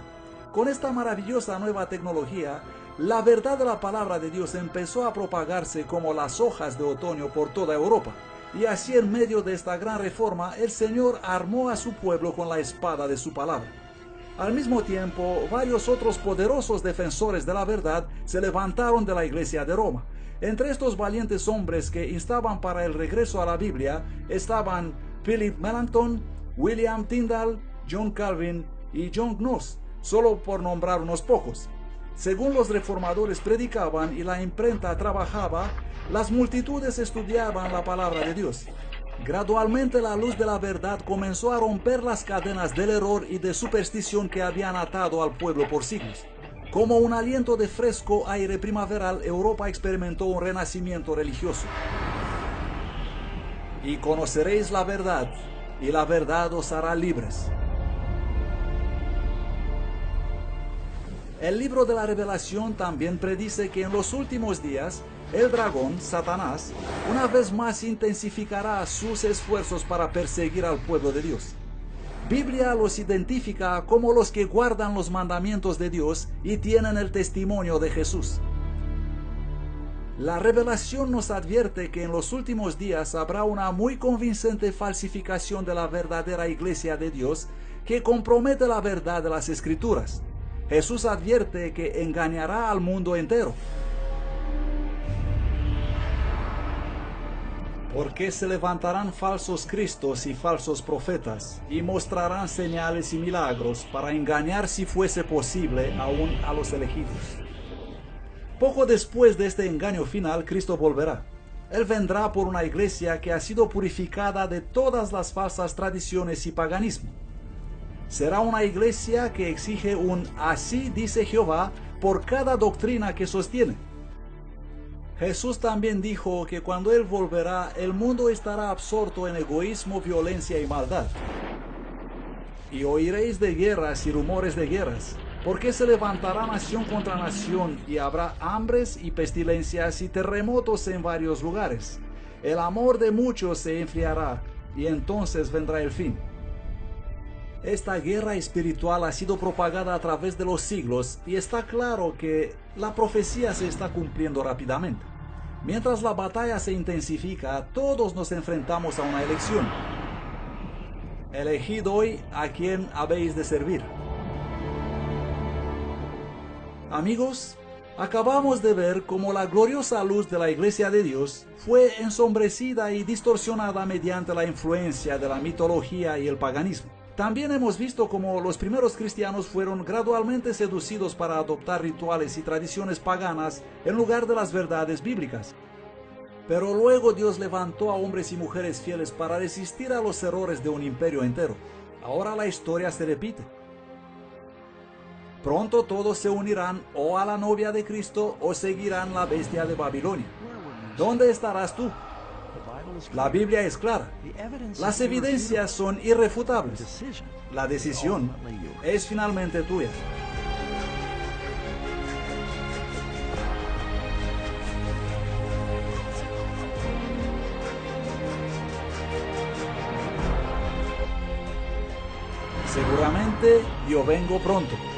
Con esta maravillosa nueva tecnología, la verdad de la palabra de Dios empezó a propagarse como las hojas de otoño por toda Europa. Y así, en medio de esta gran reforma, el Señor armó a su pueblo con la espada de su palabra. Al mismo tiempo, varios otros poderosos defensores de la verdad se levantaron de la Iglesia de Roma. Entre estos valientes hombres que instaban para el regreso a la Biblia estaban Philip Melanchthon, William Tyndale, John Calvin y John Knox, solo por nombrar unos pocos. Según los reformadores predicaban y la imprenta trabajaba, las multitudes estudiaban la palabra de Dios. Gradualmente la luz de la verdad comenzó a romper las cadenas del error y de superstición que habían atado al pueblo por siglos. Como un aliento de fresco aire primaveral, Europa experimentó un renacimiento religioso. Y conoceréis la verdad, y la verdad os hará libres. El libro de la Revelación también predice que en los últimos días, el dragón, Satanás, una vez más intensificará sus esfuerzos para perseguir al pueblo de Dios. Biblia los identifica como los que guardan los mandamientos de Dios y tienen el testimonio de Jesús. La Revelación nos advierte que en los últimos días habrá una muy convincente falsificación de la verdadera Iglesia de Dios que compromete la verdad de las Escrituras. Jesús advierte que engañará al mundo entero. Porque se levantarán falsos cristos y falsos profetas, y mostrarán señales y milagros para engañar, si fuese posible, aún a los elegidos. Poco después de este engaño final, Cristo volverá. Él vendrá por una iglesia que ha sido purificada de todas las falsas tradiciones y paganismo. Será una iglesia que exige un "así dice Jehová" por cada doctrina que sostiene. Jesús también dijo que cuando Él volverá, el mundo estará absorto en egoísmo, violencia y maldad. Y oiréis de guerras y rumores de guerras, porque se levantará nación contra nación, y habrá hambres y pestilencias y terremotos en varios lugares. El amor de muchos se enfriará, y entonces vendrá el fin. Esta guerra espiritual ha sido propagada a través de los siglos y está claro que la profecía se está cumpliendo rápidamente. Mientras la batalla se intensifica, todos nos enfrentamos a una elegción. Elegid hoy a quién habéis de servir. Amigos, acabamos de ver cómo la gloriosa luz de la Iglesia de Dios fue ensombrecida y distorsionada mediante la influencia de la mitología y el paganismo. También hemos visto cómo los primeros cristianos fueron gradualmente seducidos para adoptar rituales y tradiciones paganas en lugar de las verdades bíblicas. Pero luego Dios levantó a hombres y mujeres fieles para resistir a los errores de un imperio entero. Ahora la historia se repite. Pronto todos se unirán o a la novia de Cristo o seguirán la bestia de Babilonia. ¿Dónde estarás tú? La Biblia es clara. Las evidencias son irrefutables. La decisión es finalmente tuya. Seguramente yo vengo pronto.